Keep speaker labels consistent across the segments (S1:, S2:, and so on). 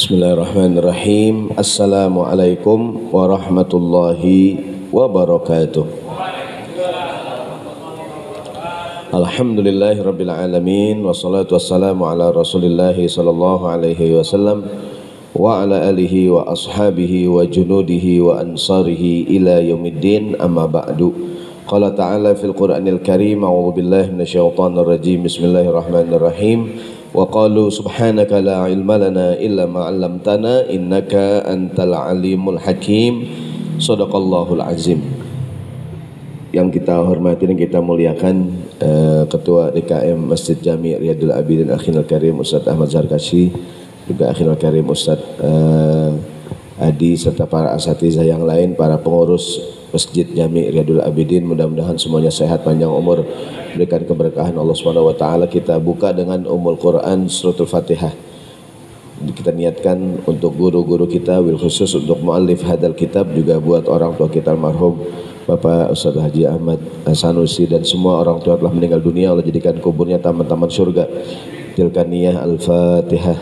S1: Bismillahirrahmanirrahim. Assalamualaikum warahmatullahi wabarakatuh. Alhamdulillahirabbil alamin wassalatu wassalamu ala Rasulillah sallallahu alaihi wasallam wa ala alihi wa ashabihi wa junudihi wa ansarihi ila yaumiddin, amma ba'du. Qala ta'ala fil Qur'anil Karim, a'udzu billahi minasyaitonir rajim. Bismillahirrahmanirrahim. Wa qalu subhanaka la ilma lana illa ma 'allamtana innaka antal alimul hakim. Shadaqallahul azim. Yang kita hormati dan kita muliakan Ketua DKM Masjid Jami' Riyadul Abidin Akhinul Karim Ustaz Ahmad Zarkashi, juga Akhinul Karim Ustaz Adi, serta para asatizah yang lain, para pengurus Masjid Jami' Riyadul Abidin. Mudah-mudahan semuanya sehat, panjang umur, berikan keberkahan Allah Subhanahu wa taala. Kita buka dengan Ummul Quran suratul Fatihah. Kita niatkan untuk guru-guru kita, bil khusus untuk muallif hadal kitab, juga buat orang tua kita almarhum Bapak Ustaz Haji Ahmad Sanusi, dan semua orang tua telah meninggal dunia. Allah jadikan kuburnya taman-taman surga. Tilka niyah al-Fatihah.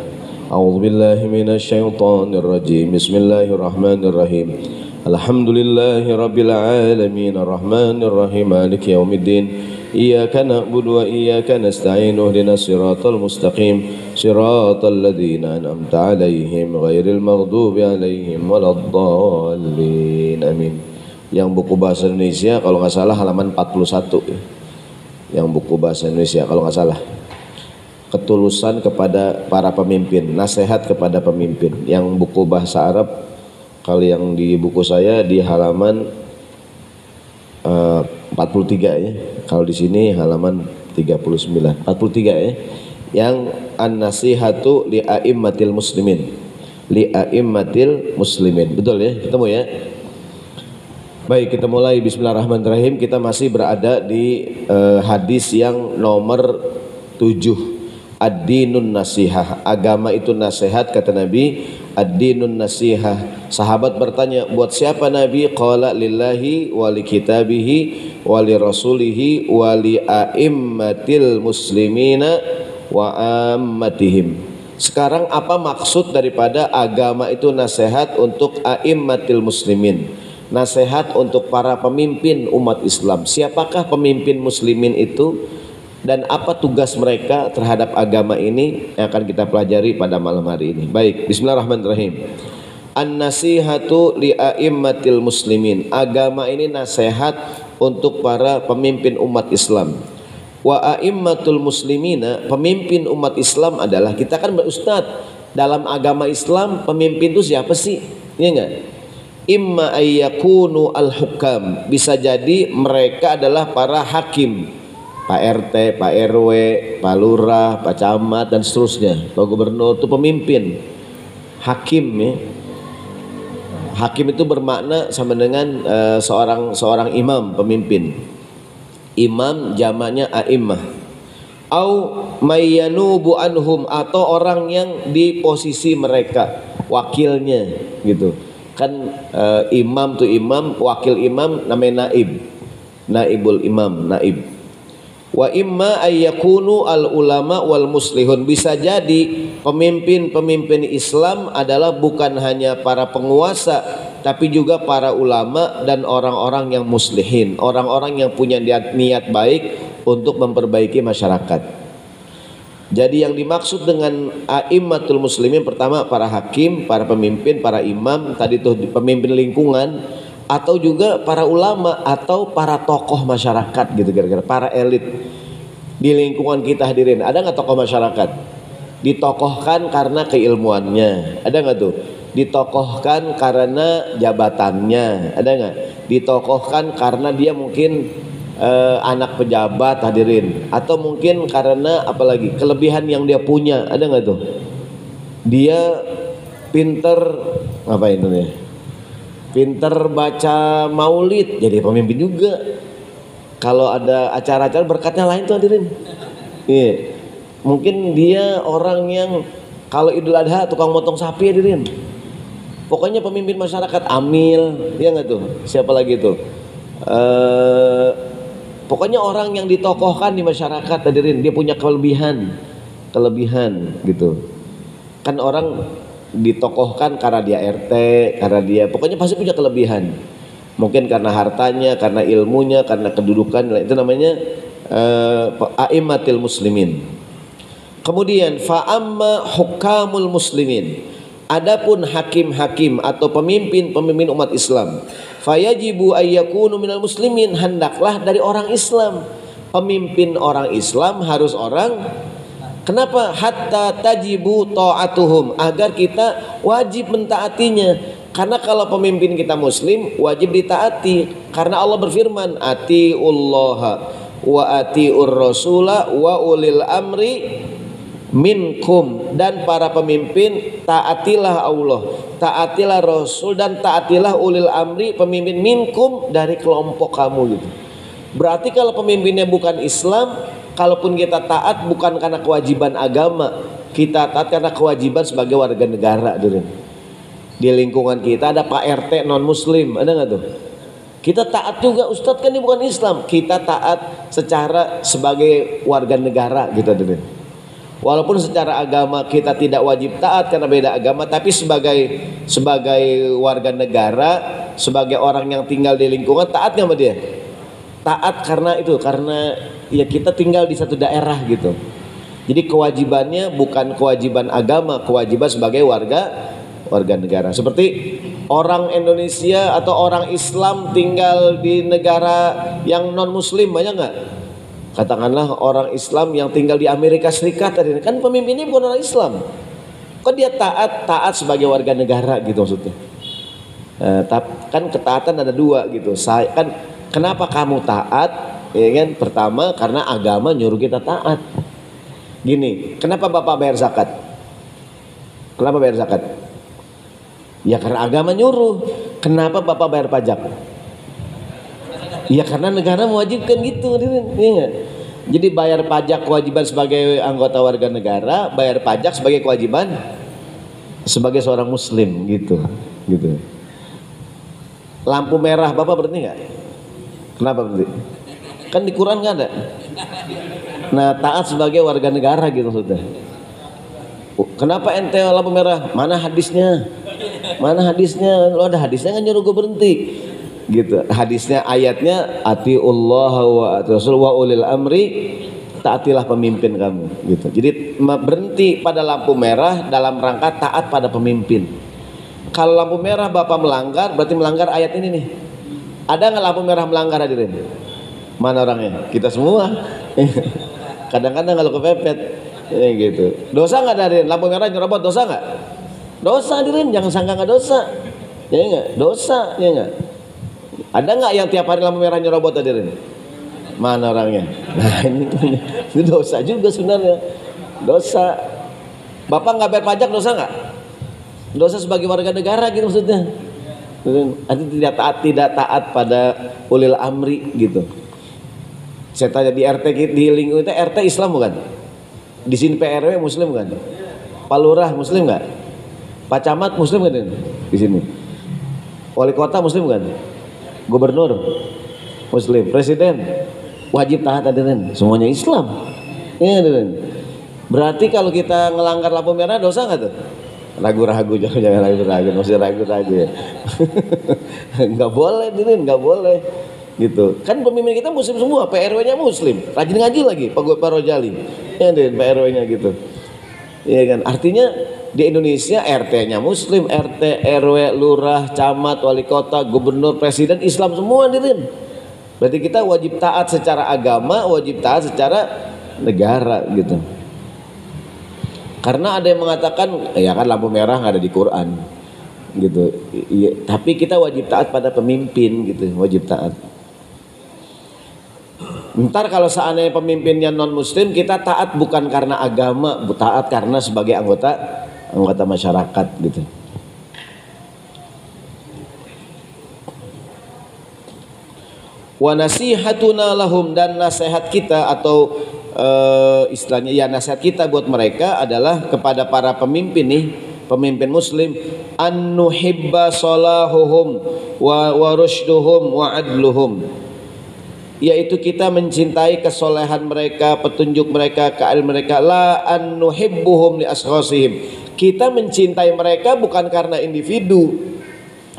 S1: A'udzubillahi minasyaitonir rajim. Bismillahirrahmanirrahim. Alhamdulillahi rabbil alamin arrahmanir rahim maliki yaumiddin. Iyyaka na'budu wa iyyaka nasta'in ihdinas siratal mustaqim siratal ladzina an'amta 'alaihim ghairil maghdubi 'alaihim waladdallin. Amin. Yang buku bahasa Indonesia kalau nggak salah halaman 41. Yang buku bahasa Indonesia kalau nggak salah. Ketulusan kepada para pemimpin, nasihat kepada pemimpin. Yang buku bahasa Arab, kalau yang di buku saya di halaman 43 ya. Kalau di sini halaman 39. 43 ya. Yang an-nasihatu li a'immatil muslimin. Li a'immatil muslimin. Betul ya? Ketemu ya? Baik, kita mulai. Bismillahirrahmanirrahim. Kita masih berada di hadis yang nomor 7. Ad-dinun nasihah. Agama itu nasihat, kata Nabi. Ad-dinun nasihah. Sahabat bertanya, buat siapa Nabi? Qala lillahi wa li kitabihi wa li rasulihi wa li a'immatil muslimina wa ammatihim. Sekarang apa maksud daripada agama itu nasihat untuk a'immatil muslimin? Nasihat untuk para pemimpin umat Islam. Siapakah pemimpin muslimin itu? Dan apa tugas mereka terhadap agama ini yang akan kita pelajari pada malam hari ini. Baik, bismillahirrahmanirrahim. An-nasihatu li a'immatil muslimin. Agama ini nasihat untuk para pemimpin umat Islam. Wa a'immatul muslimina, pemimpin umat Islam adalah, kita kan berustad dalam agama Islam, pemimpin itu siapa sih? Iya enggak? Imma ayyakunu al-hukam, bisa jadi mereka adalah para hakim, Pak RT, Pak RW, Pak Lurah, Pak Camat, dan seterusnya. Pak Gubernur itu pemimpin. Hakim ya. Hakim itu bermakna sama dengan seorang imam, pemimpin. Imam jamaknya a'immah. Au mayyanubu anhum, atau orang yang di posisi mereka, wakilnya gitu. Kan imam tuh imam, wakil imam namanya naib. Naibul imam, naib. Wa imma ayyakunu al ulama wal muslihun, bisa jadi pemimpin-pemimpin Islam adalah bukan hanya para penguasa, tapi juga para ulama dan orang-orang yang muslihin, orang-orang yang punya niat baik untuk memperbaiki masyarakat. Jadi yang dimaksud dengan a'immatul muslimin, pertama para hakim, para pemimpin, para imam, tadi tuh pemimpin lingkungan, atau juga para ulama atau para tokoh masyarakat gitu, kira-kira para elit di lingkungan kita. Hadirin, ada nggak tokoh masyarakat ditokohkan karena keilmuannya? Ada nggak tuh? Ditokohkan karena jabatannya? Ada nggak? Ditokohkan karena dia mungkin anak pejabat, hadirin, atau mungkin karena apalagi kelebihan yang dia punya? Ada nggak tuh? Dia pinter ngapain tuh ya? Pinter baca maulid, jadi pemimpin juga. Kalau ada acara-acara berkatnya lain tuh, hadirin. Iya. Mungkin dia orang yang kalau Idul Adha tukang motong sapi, hadirin. Pokoknya pemimpin masyarakat, amil, ya nggak tuh? Siapa lagi tuh? Pokoknya orang yang ditokohkan di masyarakat, hadirin, dia punya kelebihan gitu. Kan orang ditokohkan karena dia RT, karena dia pokoknya pasti punya kelebihan. Mungkin karena hartanya, karena ilmunya, karena kedudukan, itu namanya a'immatil muslimin. Kemudian fa'amma hukamul muslimin, adapun hakim-hakim atau pemimpin-pemimpin umat Islam, fayajibu ayyakunu minal muslimin, hendaklah dari orang Islam. Pemimpin orang Islam harus orang, kenapa? Hatta tajibu ta'atuhum, agar kita wajib mentaatinya. Karena kalau pemimpin kita muslim wajib ditaati, karena Allah berfirman atiullaha wa atiur rasula wa ulil amri minkum, dan para pemimpin taatilah Allah, taatilah Rasul, dan taatilah ulil amri, pemimpin minkum, dari kelompok kamu gitu. Berarti kalau pemimpinnya bukan Islam, kalaupun kita taat bukan karena kewajiban agama, kita taat karena kewajiban sebagai warga negara. Di lingkungan kita ada Pak RT non muslim, ada nggak tuh? Kita taat juga, Ustadz kan ini bukan Islam, kita taat secara sebagai warga negara gitu. Walaupun secara agama kita tidak wajib taat karena beda agama, tapi sebagai warga negara, sebagai orang yang tinggal di lingkungan, taat nggak sama dia? Taat karena itu, karena ya kita tinggal di satu daerah gitu. Jadi kewajibannya bukan kewajiban agama, kewajiban sebagai warga negara. Seperti orang Indonesia atau orang Islam tinggal di negara yang non muslim, banyak nggak? Katakanlah orang Islam yang tinggal di Amerika Serikat, kan pemimpinnya bukan orang Islam, kok dia taat sebagai warga negara gitu maksudnya. Kan ketaatan ada dua gitu. Kan kenapa kamu taat? Ya kan, pertama karena agama nyuruh kita taat. Gini, kenapa Bapak bayar zakat? Kenapa bayar zakat? Ya karena agama nyuruh. Kenapa Bapak bayar pajak? Ya karena negara mewajibkan gitu, ya. Jadi bayar pajak kewajiban sebagai anggota warga negara, bayar pajak sebagai kewajiban sebagai seorang muslim gitu. Lampu merah Bapak berhenti nggak? Kenapa berhenti? Kan di Quran nggak ada. Nah, taat sebagai warga negara gitu sudah. Kenapa ente lampu merah? Mana hadisnya? Lo ada hadisnya kan nyuruh gue berhenti gitu. Hadisnya, ayatnya atiullah wa rasul wa ulil amri, taatilah pemimpin kamu gitu. Jadi berhenti pada lampu merah dalam rangka taat pada pemimpin. Kalau lampu merah Bapak melanggar, berarti melanggar ayat ini nih. Ada nggak lampu merah melanggar, hadirin? Mana orangnya? Kita semua. Kadang-kadang kalau kepepet ya gitu. Dosa nggak, hadirin? Lampu merah nyerobot dosa nggak? Dosa, hadirin, jangan sangka nggak dosa. Ya nggak? Dosa, ya nggak? Ada nggak yang tiap hari lampu merah nyerobot, hadirin? Mana orangnya? Nah ini dosa juga sebenarnya. Dosa. Bapak nggak bayar pajak, dosa nggak? Dosa sebagai warga negara gitu maksudnya. Artinya tidak taat pada ulil amri gitu. Saya tanya di RT, di lingkungan itu RT Islam bukan? Di sini PRW Muslim kan? Pak Lurah Muslim nggak? Pak Camat Muslim kan di sini? Wali Kota Muslim kan? Gubernur Muslim, Presiden wajib taat, hadirin, semuanya Islam. Ya, hadirin. Berarti kalau kita ngelanggar lampu merah dosa nggak tuh? Ragu-ragu, jangan ragu-ragu, masih ragu-ragu ya. Nggak boleh, hadirin, nggak boleh. Gitu. Kan pemimpin kita muslim semua, PRW-nya muslim, rajin ngaji lagi, Pak Rojali. Ya, hadirin, PRW-nya gitu. Iya kan? Artinya di Indonesia RT-nya muslim, RT, RW, lurah, camat, wali kota, gubernur, presiden Islam semua, hadirin. Berarti kita wajib taat secara agama, wajib taat secara negara gitu. Karena ada yang mengatakan ya kan lampu merah nggak ada di Quran gitu. Ya, tapi kita wajib taat pada pemimpin gitu, wajib taat. Ntar kalau seandainya pemimpinnya non muslim, kita taat bukan karena agama, taat karena sebagai anggota masyarakat gitu. Wa nasihatuna lahum, dan nasihat kita atau istilahnya ya nasihat kita buat mereka adalah kepada para pemimpin nih, pemimpin muslim, an nuhibba salahuhum wa rushduhum wa adluhum, yaitu kita mencintai kesolehan mereka, petunjuk mereka, keadaan mereka. La an nuhibbuhum li asghasihim. Kita mencintai mereka bukan karena individu,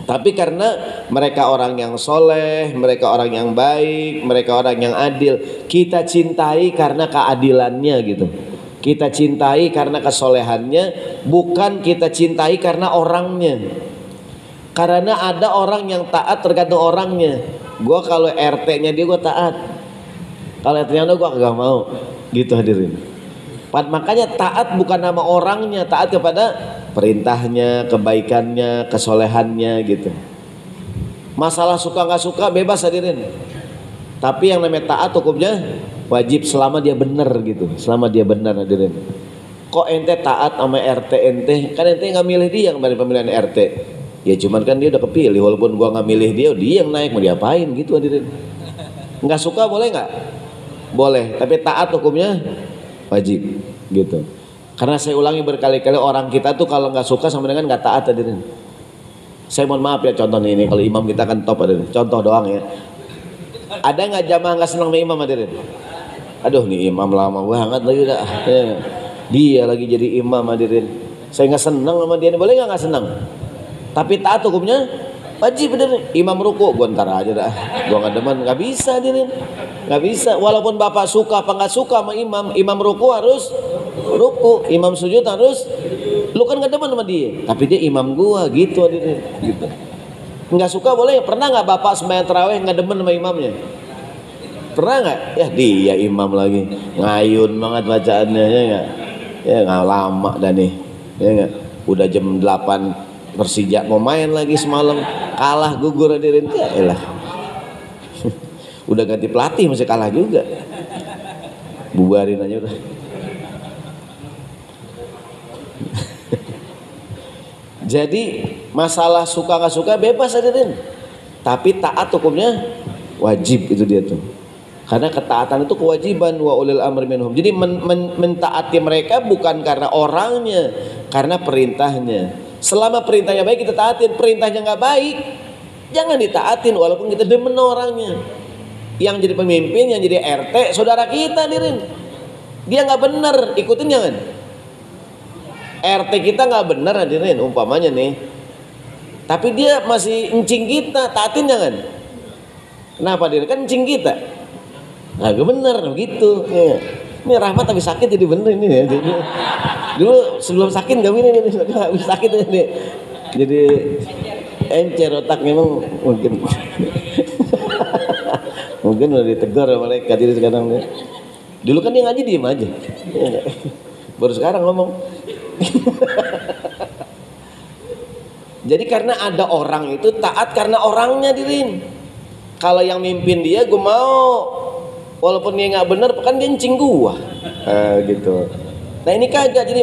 S1: tapi karena mereka orang yang soleh, mereka orang yang baik, mereka orang yang adil. Kita cintai karena keadilannya gitu. Kita cintai karena kesolehannya, bukan kita cintai karena orangnya. Karena ada orang yang taat tergantung orangnya. Gua kalau RT-nya dia gua taat, kalau RT-nya gua kagak mau, gitu hadirin. Makanya taat bukan nama orangnya, taat kepada perintahnya, kebaikannya, kesolehannya gitu. Masalah suka nggak suka bebas hadirin. Tapi yang namanya taat hukumnya wajib selama dia benar gitu, selama dia benar hadirin. Kok ente taat sama RT ente? Kan ente nggak milih dia kemarin pemilihan RT. Ya cuman kan dia udah kepilih, walaupun gua nggak milih dia, dia yang naik, mau diapain gitu hadirin. Nggak suka boleh nggak? Boleh, tapi taat hukumnya wajib gitu. Karena saya ulangi berkali-kali, orang kita tuh kalau nggak suka sama dengan nggak taat hadirin. Saya mohon maaf ya contoh ini, kalau imam kita kan top hadirin, contoh doang ya. Ada nggak jamaah nggak senang sama imam hadirin? Aduh nih imam lama banget lagi dah. Dia lagi jadi imam hadirin. Saya nggak senang sama dia, boleh nggak senang? Tapi taat hukumnya wajib bener. Imam ruku, gua ntar aja dah, gua nggak demen, nggak bisa hadirin, nggak bisa. Walaupun bapak suka apa nggak suka sama imam, imam ruku harus ruku, imam sujud harus. Lu kan nggak demen sama dia, tapi dia imam gua gitu hadirin, gitu. Nggak suka boleh. Pernah nggak bapak sembahyang tarawih nggak demen sama imamnya? Pernah nggak? Ya dia imam lagi, ngayun banget bacaannya ya nggak? Ya nggak lama dah nih, ya nggak? Udah jam 8 Persija mau main lagi semalam, kalah gugur hadirin. Ya elah. Udah ganti pelatih masih kalah juga. Bubarin aja udah. Jadi masalah suka nggak suka bebas hadirin. Tapi taat hukumnya wajib, itu dia tuh. Karena ketaatan itu kewajiban, wa ulil amri minhum. Jadi mentaati mereka bukan karena orangnya, karena perintahnya. Selama perintahnya baik kita taatin, perintahnya nggak baik jangan ditaatin walaupun kita demen orangnya. Yang jadi pemimpin, yang jadi RT saudara kita hadirin, dia nggak bener, ikutin jangan. RT kita nggak bener hadirin umpamanya nih, tapi dia masih encing kita, taatin jangan. Kenapa dia kan encing kita? Nggak bener begitu ya. Ini Rahmat habis sakit jadi bener ini ya. Dulu sebelum sakit nggak ini habis sakit ini. Jadi encer otak memang mungkin. Mungkin udah ditegur sama mereka jadi sekarang nih. Dulu kan dia ngaji diem aja. Baru sekarang ngomong. Jadi karena ada orang itu taat karena orangnya dirin. Kalau yang mimpin dia gue mau, walaupun dia nggak benar, kan dia encing gua, gitu. Nah ini kagak, jadi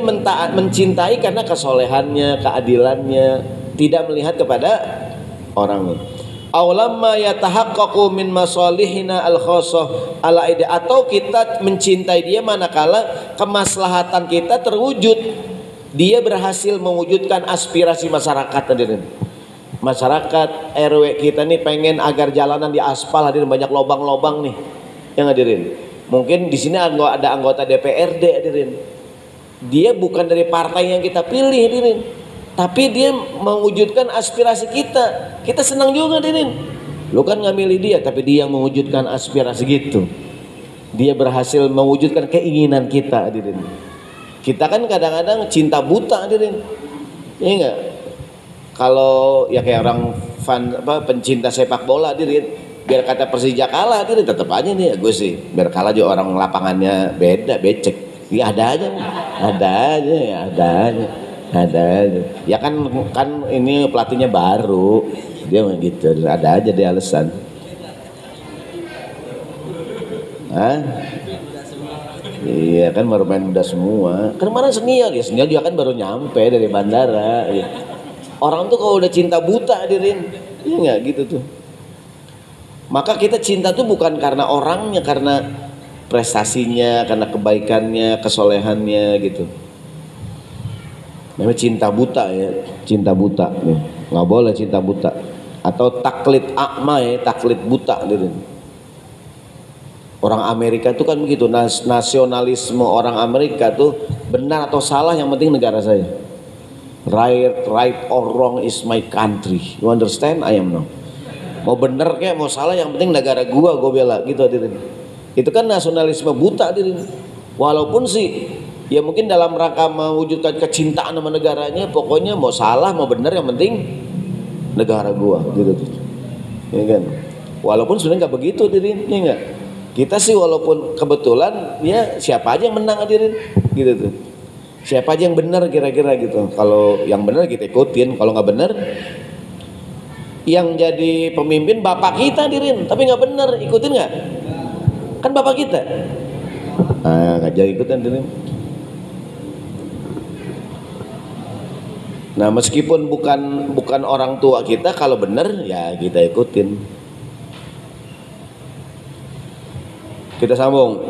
S1: mencintai karena kesolehannya, keadilannya, tidak melihat kepada orangnya. Aulamma yatahaqqaqu min masalihina al-khassah ala ide, atau kita mencintai dia manakala kemaslahatan kita terwujud, dia berhasil mewujudkan aspirasi masyarakat hadirin. Masyarakat RW kita nih pengen agar jalanan di aspal hadirin, banyak lobang-lobang nih yang hadirin. Mungkin di sini ada anggota DPRD hadirin. Dia bukan dari partai yang kita pilih hadirin, tapi dia mewujudkan aspirasi kita. Kita senang juga hadirin. Lu kan nggak milih dia, tapi dia yang mewujudkan aspirasi gitu. Dia berhasil mewujudkan keinginan kita hadirin. Kita kan kadang-kadang cinta buta hadirin, ya enggak? Kalau ya kayak orang pencinta sepak bola hadirin, biar kata Persija kalah hadirin tetap aja nih gue sih biar kalah juga, orang lapangannya beda becek ya ada aja ya kan ini pelatihnya baru dia gitu, ada aja dia alasan. Iya kan baru main muda semua kan, kemarin senior juga kan baru nyampe dari bandara ya. Orang tuh kalau udah cinta buta hadirin, iya nggak gitu tuh. Maka kita cinta tuh bukan karena orangnya, karena prestasinya, karena kebaikannya, kesolehannya gitu. Namanya cinta buta ya, cinta buta nih, nggak boleh cinta buta. Atau taklid akma ya, taklid buta hadirin. Orang Amerika itu kan begitu, nasionalisme orang Amerika tuh benar atau salah yang penting negara saya. Right or wrong is my country. You understand? I am no. Mau bener kayak mau salah yang penting negara gua bela gitu hadirin. Itu kan nasionalisme buta hadirin. Walaupun sih ya mungkin dalam rangka mewujudkan kecintaan sama negaranya, pokoknya mau salah mau bener yang penting negara gua gitu tuh. Ya kan? Walaupun sebenarnya nggak begitu hadirin, ya enggak. Kita sih walaupun kebetulan ya siapa aja yang menang hadirin gitu tuh. Siapa aja yang benar kira-kira gitu. Kalau yang benar kita ikutin, kalau nggak benar yang jadi pemimpin bapak kita hadirin, tapi nggak benar ikutin nggak? Kan bapak kita. Nggak jadi ikutan hadirin. Nah meskipun bukan orang tua kita, kalau benar ya kita ikutin. Kita sambung.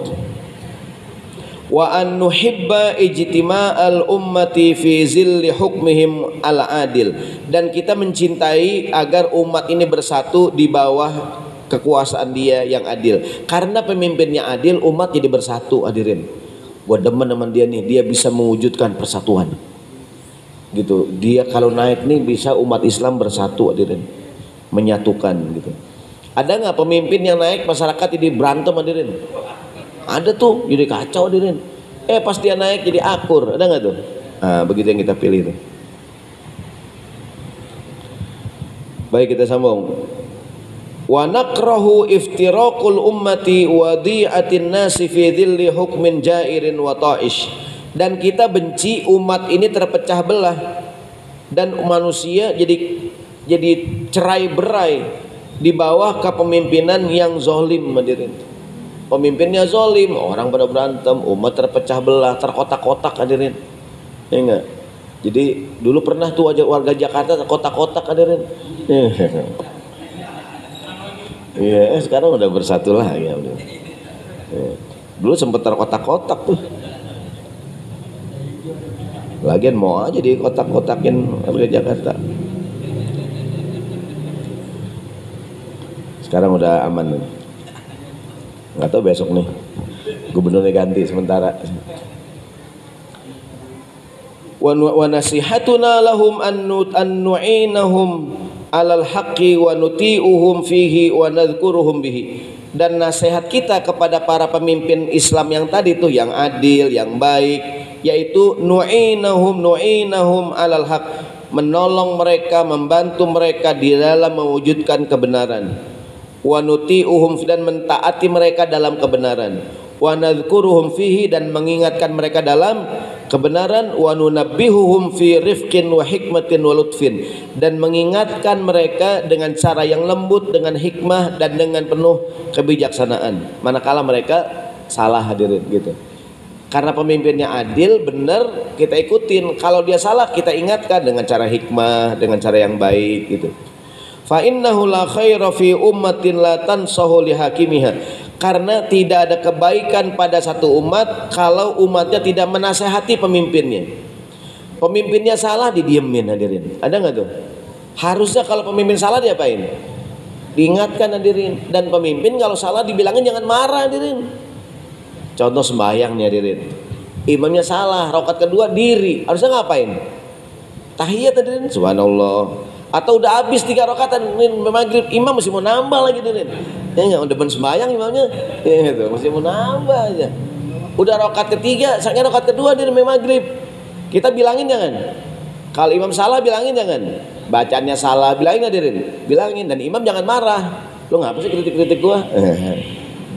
S1: Wa an nuhibba ijtima'al ummati fi zilli hukmihim al-adil, dan kita mencintai agar umat ini bersatu di bawah kekuasaan dia yang adil. Karena pemimpinnya adil, umat jadi bersatu hadirin. Gua demen sama dia nih, dia bisa mewujudkan persatuan. Gitu. Dia kalau naik nih bisa umat Islam bersatu hadirin. Menyatukan gitu. Ada nggak pemimpin yang naik masyarakat jadi berantem hadirin? Ada tuh, jadi kacau hadirin. Pas dia naik jadi akur, ada nggak tuh? Begitu yang kita pilih tuh. Baik, kita sambung. Wa nakrahu iftiraqul ummati wa di'atin nasi fi dhilli hukmin jairin wa ta'ish. Dan kita benci umat ini terpecah belah dan manusia jadi cerai-berai di bawah kepemimpinan yang zolim hadirin. Pemimpinnya zolim, orang pada berantem, umat terpecah belah, terkotak-kotak hadirin. Ya enggak? Jadi dulu pernah tuh warga Jakarta terkotak-kotak hadirin. Iya, sekarang udah bersatu lah ya udah. Dulu sempat terkotak-kotak tuh. Lagian mau aja di kotak-kotakin warga Jakarta. Sekarang udah aman nih. Nggak tahu besok nih gubernurnya ganti sementara. Wa nasihatuna lahum an nu'inahum alal haqqi wa nuti'uhum fihi wa nadhkuruhum bihi. Dan nasihat kita kepada para pemimpin Islam yang tadi tuh, yang adil, yang baik, yaitu nu'inahum alal haqq, menolong mereka, membantu mereka di dalam mewujudkan kebenaran. Wa nuti'uhum, dan mentaati mereka dalam kebenaran. Wa nadhkuruhum fihi, dan mengingatkan mereka dalam kebenaran. Wa nunabbihuhum fi rifqin wa hikmatin wa lutfin, dan mengingatkan mereka dengan cara yang lembut, dengan hikmah dan dengan penuh kebijaksanaan manakala mereka salah hadirin gitu. Karena pemimpinnya adil, benar, kita ikutin. Kalau dia salah kita ingatkan dengan cara hikmah, dengan cara yang baik gitu. Fa innahu la khaira fi ummatin la tansahu li hakimiha. Karena tidak ada kebaikan pada satu umat kalau umatnya tidak menasehati pemimpinnya. Pemimpinnya salah didiemin hadirin. Ada nggak tuh? Harusnya kalau pemimpin salah diapain? Diingatkan hadirin. Dan pemimpin kalau salah dibilangin jangan marah hadirin. Contoh sembahyang nih hadirin. Imamnya salah, rakaat kedua diri. Harusnya ngapain? Tahiyat hadirin. Subhanallah. Atau udah habis 3 rakaatan maghrib, imam masih mau nambah lagi hadirin. Ya enggak, udah ben sembahyang imamnya. Ya gitu, masih mau nambah aja. Udah rakaat ketiga, saking rakaat kedua di maghrib. Kita bilangin jangan. Kalau imam salah bilangin jangan. Bacanya salah bilangin hadirin. Bilangin, dan imam jangan marah. Lu ngapa sih kritik-kritik gua?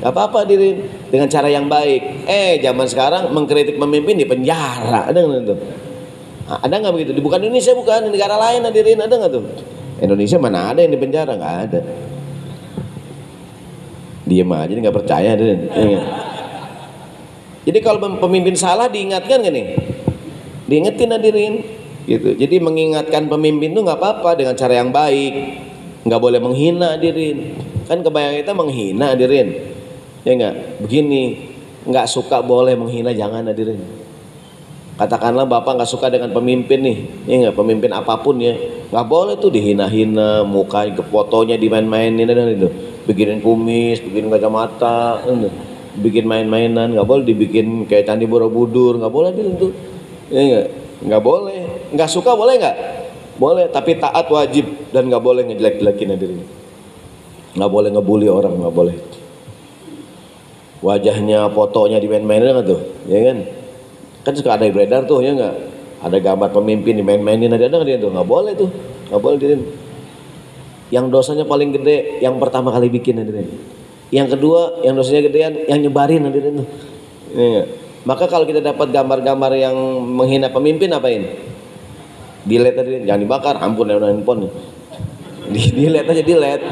S1: Gak apa-apa hadirin, dengan cara yang baik. Zaman sekarang mengkritik pemimpin di penjara. Ada nggak tuh? Ada nggak begitu? Bukan Indonesia, bukan di negara lain hadirin, ada nggak tuh? Indonesia mana ada yang di penjara? Nggak ada. Diam aja, nggak percaya hadirin. Jadi kalau pemimpin salah diingatkan nggak nih? Diingetin hadirin. Gitu. Jadi mengingatkan pemimpin itu nggak apa-apa dengan cara yang baik. Nggak boleh menghina hadirin. Kan kebanyakan kita menghina hadirin. Ya nggak? Begini, nggak suka boleh menghina, jangan hadirin. Katakanlah bapak nggak suka dengan pemimpin nih, ya nggak, pemimpin apapun ya, nggak boleh tuh dihina-hina, muka fotonya dimain-mainin dan itu. bikinin kumis, bikin kacamata, bikin main-mainan, nggak boleh dibikin kayak Candi Borobudur, nggak boleh itu, ya nggak boleh, nggak suka boleh nggak? Boleh, tapi taat wajib dan nggak boleh ngejelek-jelekin hadirin, nggak boleh ngebully orang, nggak boleh. Wajahnya, fotonya dimain-mainin nggak tuh, ya kan? Kan suka ada yang beredar tuh, ya nggak? Ada gambar pemimpin dimain-mainin, ada nggak dia tuh, nggak boleh tuh, nggak boleh hadirin. Yang dosanya paling gede, yang pertama kali bikin hadirin. Yang kedua, yang dosanya gedean, yang nyebarin hadirin tuh. Ya, maka kalau kita dapat gambar-gambar yang menghina pemimpin, apain? Delete hadirin, jangan dibakar, ampun handphone. Delete aja, delete,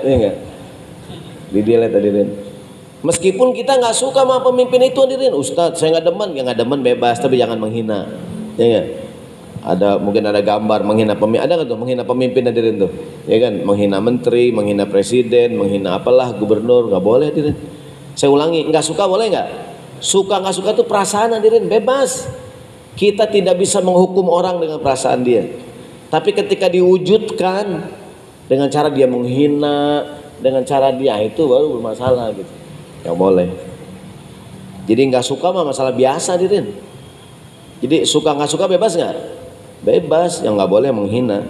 S1: ya enggak? Di-delete hadirin. Meskipun kita nggak suka sama pemimpin itu hadirin, Ustadz saya nggak demen, ya nggak demen bebas, tapi jangan menghina, ya enggak? Mungkin ada gambar menghina pemimpin, ada nggak tuh menghina pemimpin hadirin tuh, ya kan? Menghina menteri, menghina presiden, menghina apalah gubernur, nggak boleh hadirin. Saya ulangi, nggak suka boleh nggak? Suka nggak suka tuh perasaan hadirin, bebas. Kita tidak bisa menghukum orang dengan perasaan dia. Tapi ketika diwujudkan dengan cara dia menghina, dengan cara dia itu baru bermasalah gitu. Yang boleh. Jadi nggak suka mah masalah biasa hadirin. Jadi suka nggak suka bebas nggak? Bebas, yang nggak boleh menghina.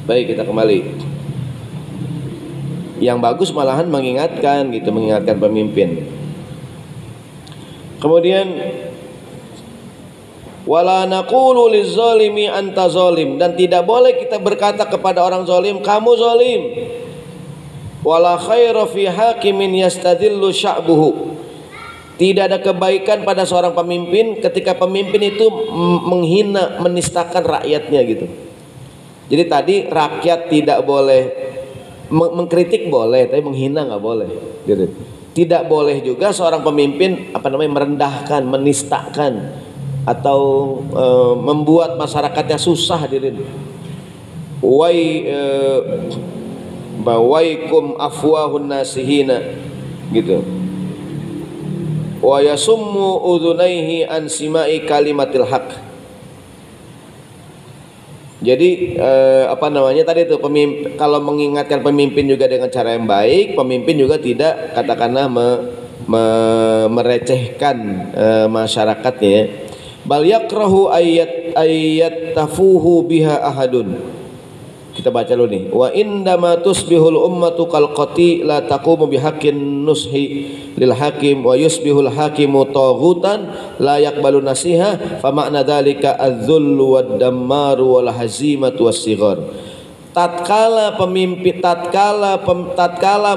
S1: Baik, kita kembali. Yang bagus malahan mengingatkan gitu, mengingatkan pemimpin. Kemudian wala naqulu lizzalimi anta zalim, dan tidak boleh kita berkata kepada orang zalim kamu zalim. Wala khaira fi hakimin yastadillu sya'buhu. Tidak ada kebaikan pada seorang pemimpin ketika pemimpin itu menghina, menistakan rakyatnya gitu. Jadi tadi rakyat tidak boleh mengkritik, boleh, tapi menghina nggak boleh gitu. Tidak boleh juga seorang pemimpin merendahkan, menistakan atau membuat masyarakatnya susah hadirin. Bawaikum afwahun nasihina gitu. Wa yasummu udhunaihi an simai kalimatil haq. Jadi tadi itu pemimpin, kalau mengingatkan pemimpin juga dengan cara yang baik, pemimpin juga tidak katakanlah merecehkan masyarakatnya. Bal yakrahu ayat tafuhu biha ahadun. Kita baca dulu nih. Wa indama tusbihul ummatu kal qati la taqumu bihaqqin nushi lil hakim wa yusbihul hakimu taghutan la yaqbalu nasiha fa makna dzalika adz-dzullu wad-dammaru wal hazimatu was-sighar. Tatkala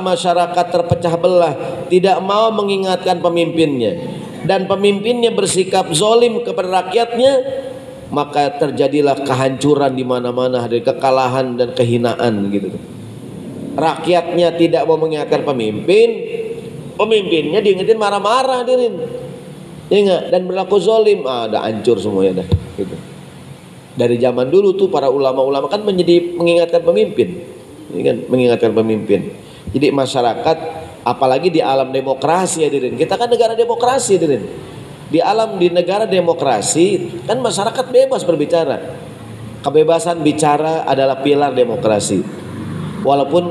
S1: masyarakat terpecah belah, tidak mau mengingatkan pemimpinnya dan pemimpinnya bersikap zalim kepada rakyatnya, maka terjadilah kehancuran di mana-mana, ada kekalahan dan kehinaan gitu. Rakyatnya tidak mau mengingatkan pemimpin, pemimpinnya diingetin marah-marah hadirin. Ingat dan berlaku zalim, ada hancur semuanya dah gitu. Dari zaman dulu tuh para ulama-ulama kan mengingatkan pemimpin. Ini kan mengingatkan pemimpin. Jadi masyarakat apalagi di alam demokrasi hadirin. Kita kan negara demokrasi hadirin. Di negara demokrasi kan masyarakat bebas berbicara. Kebebasan bicara adalah pilar demokrasi. Walaupun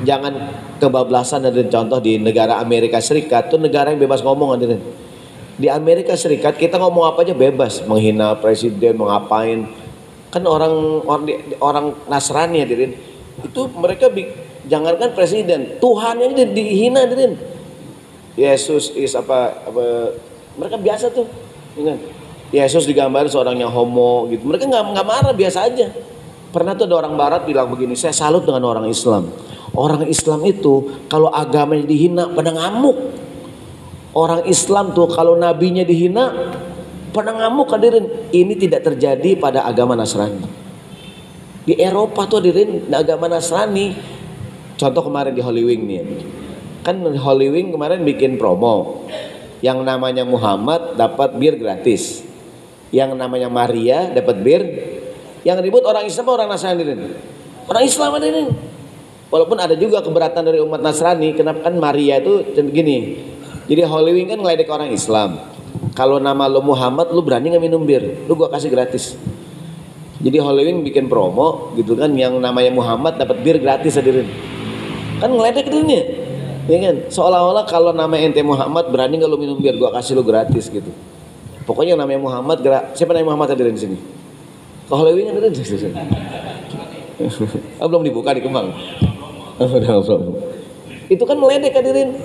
S1: jangan kebablasan, ada contoh di negara Amerika Serikat itu negara yang bebas ngomong hadirin. Di Amerika Serikat kita ngomong apa aja bebas, menghina presiden, mau ngapain. Kan orang Nasrani hadirin. Itu mereka jangankan presiden, Tuhan yang dihina hadirin. Yesus mereka biasa tuh, ingat. Yesus digambar seorang yang homo gitu. Mereka nggak marah, biasa aja. Pernah tuh ada orang Barat bilang begini, saya salut dengan orang Islam. Orang Islam itu kalau agamanya dihina pada ngamuk. Orang Islam tuh kalau nabinya dihina pada ngamuk hadirin. Ini tidak terjadi pada agama Nasrani. Di Eropa tuh hadirin agama Nasrani. Contoh kemarin di Holy Wing nih. Kan Holy Wing kemarin bikin promo. Yang namanya Muhammad dapat bir gratis. Yang namanya Maria dapat bir. Yang ribut orang Islam orang Nasrani hadirin. Orang Islam hadirin. Walaupun ada juga keberatan dari umat Nasrani, kenapa kan Maria itu gini. Jadi Holy Wing kan ngeledek orang Islam. Kalau nama lu Muhammad, lu berani nggak minum bir? Lu gua kasih gratis. Jadi Halloween bikin promo gitu kan, yang namanya Muhammad dapat bir gratis hadirin. Kan ngeledek dirinya, ya kan? Seolah-olah kalau nama ente Muhammad berani nggak lu minum bir, gua kasih lu gratis gitu. Pokoknya yang namanya Muhammad, siapa namanya Muhammad hadirin di sini? Kalau Halloween hadirin di sini. Oh, belum dibuka di Kemang. Itu kan meledek hadirin.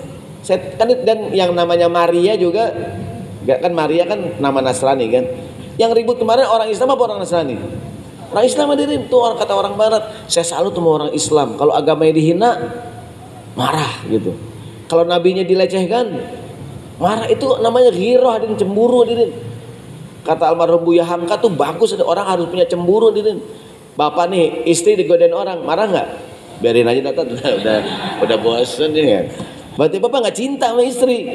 S1: Dan yang namanya Maria juga, kan Maria kan nama Nasrani kan. Yang ribut kemarin orang Islam apa orang Nasrani? Orang Islam hadirin. Tuh orang kata orang Barat, saya salut sama orang Islam. Kalau agamanya dihina, marah gitu. Kalau nabinya dilecehkan, marah. Itu namanya ghirah hadirin, cemburu hadirin. Kata almarhum Buya Hamka tuh bagus, ada orang harus punya cemburu hadirin. Bapak nih istri digodain orang, marah nggak? Biarin aja datang, udah bosan nih kan. Berarti bapak nggak cinta sama istri.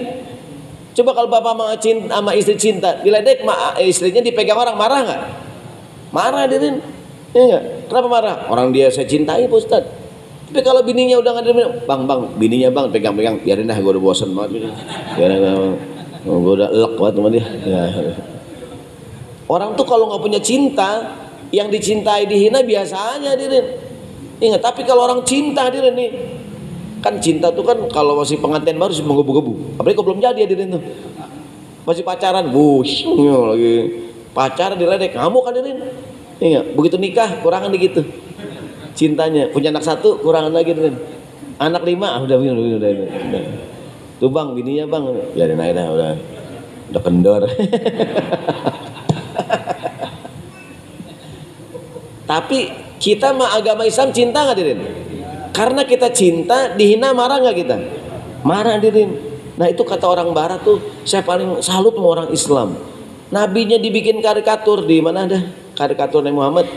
S1: Coba kalau bapak sama istri cinta, diledek istrinya dipegang orang, marah nggak? Marah hadirin, ya nggak? Kenapa marah? Orang dia saya cintai Pak Ustad. Tapi kalau bininya udah nggak ada, bang bininya bang pegang-pegang, biarin dah, gue udah bosan banget. Biarin, gue udah elek banget sama dia. Ya. Orang tuh kalau nggak punya cinta, yang dicintai dihina biasa aja hadirin. Ingat, tapi kalau orang cinta hadirin nih, kan cinta tuh kan kalau masih pengantin baru sih menggebu-gebu. Apalagi kalau belum jadi hadirin tuh, masih pacaran, lagi pacaran diledek, ngamuk hadirin. Ingat, begitu nikah kurangan dikit tuh cintanya. Punya anak 1 kurangan lagi hadirin. Anak 5 udah. Tuh bang, bininya bang, biarin aja dah, udah kendor. Tapi kita mah agama Islam cinta nggak hadirin? Karena kita cinta, dihina marah nggak kita? Marah hadirin. Nah itu kata orang Barat tuh, saya paling salut sama orang Islam. Nabinya dibikin karikatur, di mana ada karikatur Nabi Muhammad?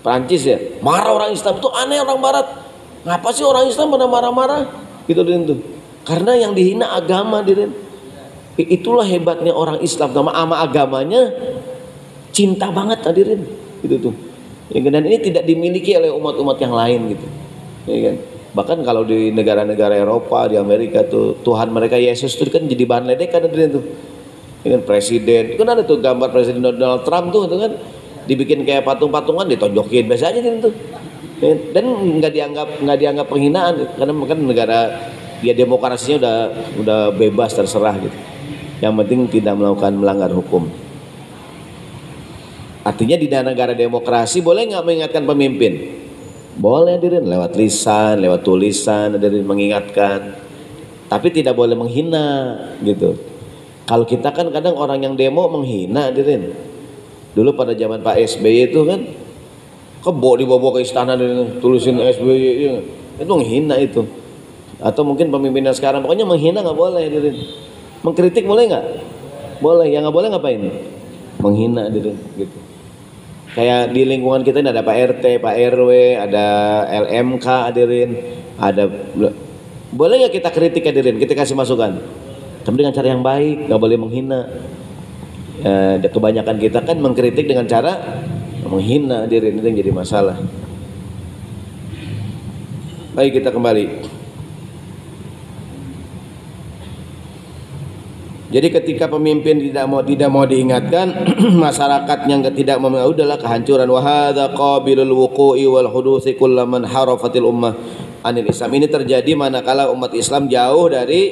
S1: Prancis ya. Marah orang Islam tuh aneh orang Barat. Ngapa sih orang Islam pada marah-marah? Gitu hadirin tuh. Karena yang dihina agama hadirin. Itulah hebatnya orang Islam, sama agamanya cinta banget hadirin. Gitu tuh. Dan ini tidak dimiliki oleh umat-umat yang lain gitu, ya kan? Bahkan kalau di negara-negara Eropa, di Amerika tuh Tuhan mereka Yesus itu kan jadi bahan ledekan tuh, ya kan? Presiden, kan ada tuh gambar Presiden Donald Trump tuh kan, dibikin kayak patung-patungan, ditonjokin biasa aja tuh, ya. Dan nggak dianggap penghinaan, karena kan negara dia demokrasinya udah bebas terserah gitu. Yang penting tidak melanggar hukum. Artinya di negara demokrasi boleh nggak mengingatkan pemimpin? Boleh hadirin, lewat lisan, lewat tulisan hadirin mengingatkan. Tapi tidak boleh menghina gitu. Kalau kita kan kadang orang yang demo menghina hadirin. Dulu pada zaman Pak SBY itu kan, dibawa ke istana hadirin, tulisin SBY, itu menghina itu. Atau mungkin pemimpinnya sekarang, pokoknya menghina nggak boleh hadirin. Mengkritik boleh nggak? Boleh. Yang nggak boleh ngapain? Menghina hadirin gitu. Kayak di lingkungan kita ini ada Pak RT, Pak RW, ada LMK hadirin, ada, boleh nggak kita kritik hadirin, kita kasih masukan, tapi dengan cara yang baik, nggak boleh menghina. Kebanyakan kita kan mengkritik dengan cara menghina hadirin, itu yang jadi masalah. Baik, kita kembali. Jadi ketika pemimpin tidak mau diingatkan, masyarakat yang tidak mau, udahlah kehancuran. Wa hadza qabilul wuqu'i wal hudusi kullaman harafatil ummah anil Islam. Ini terjadi manakala umat Islam jauh dari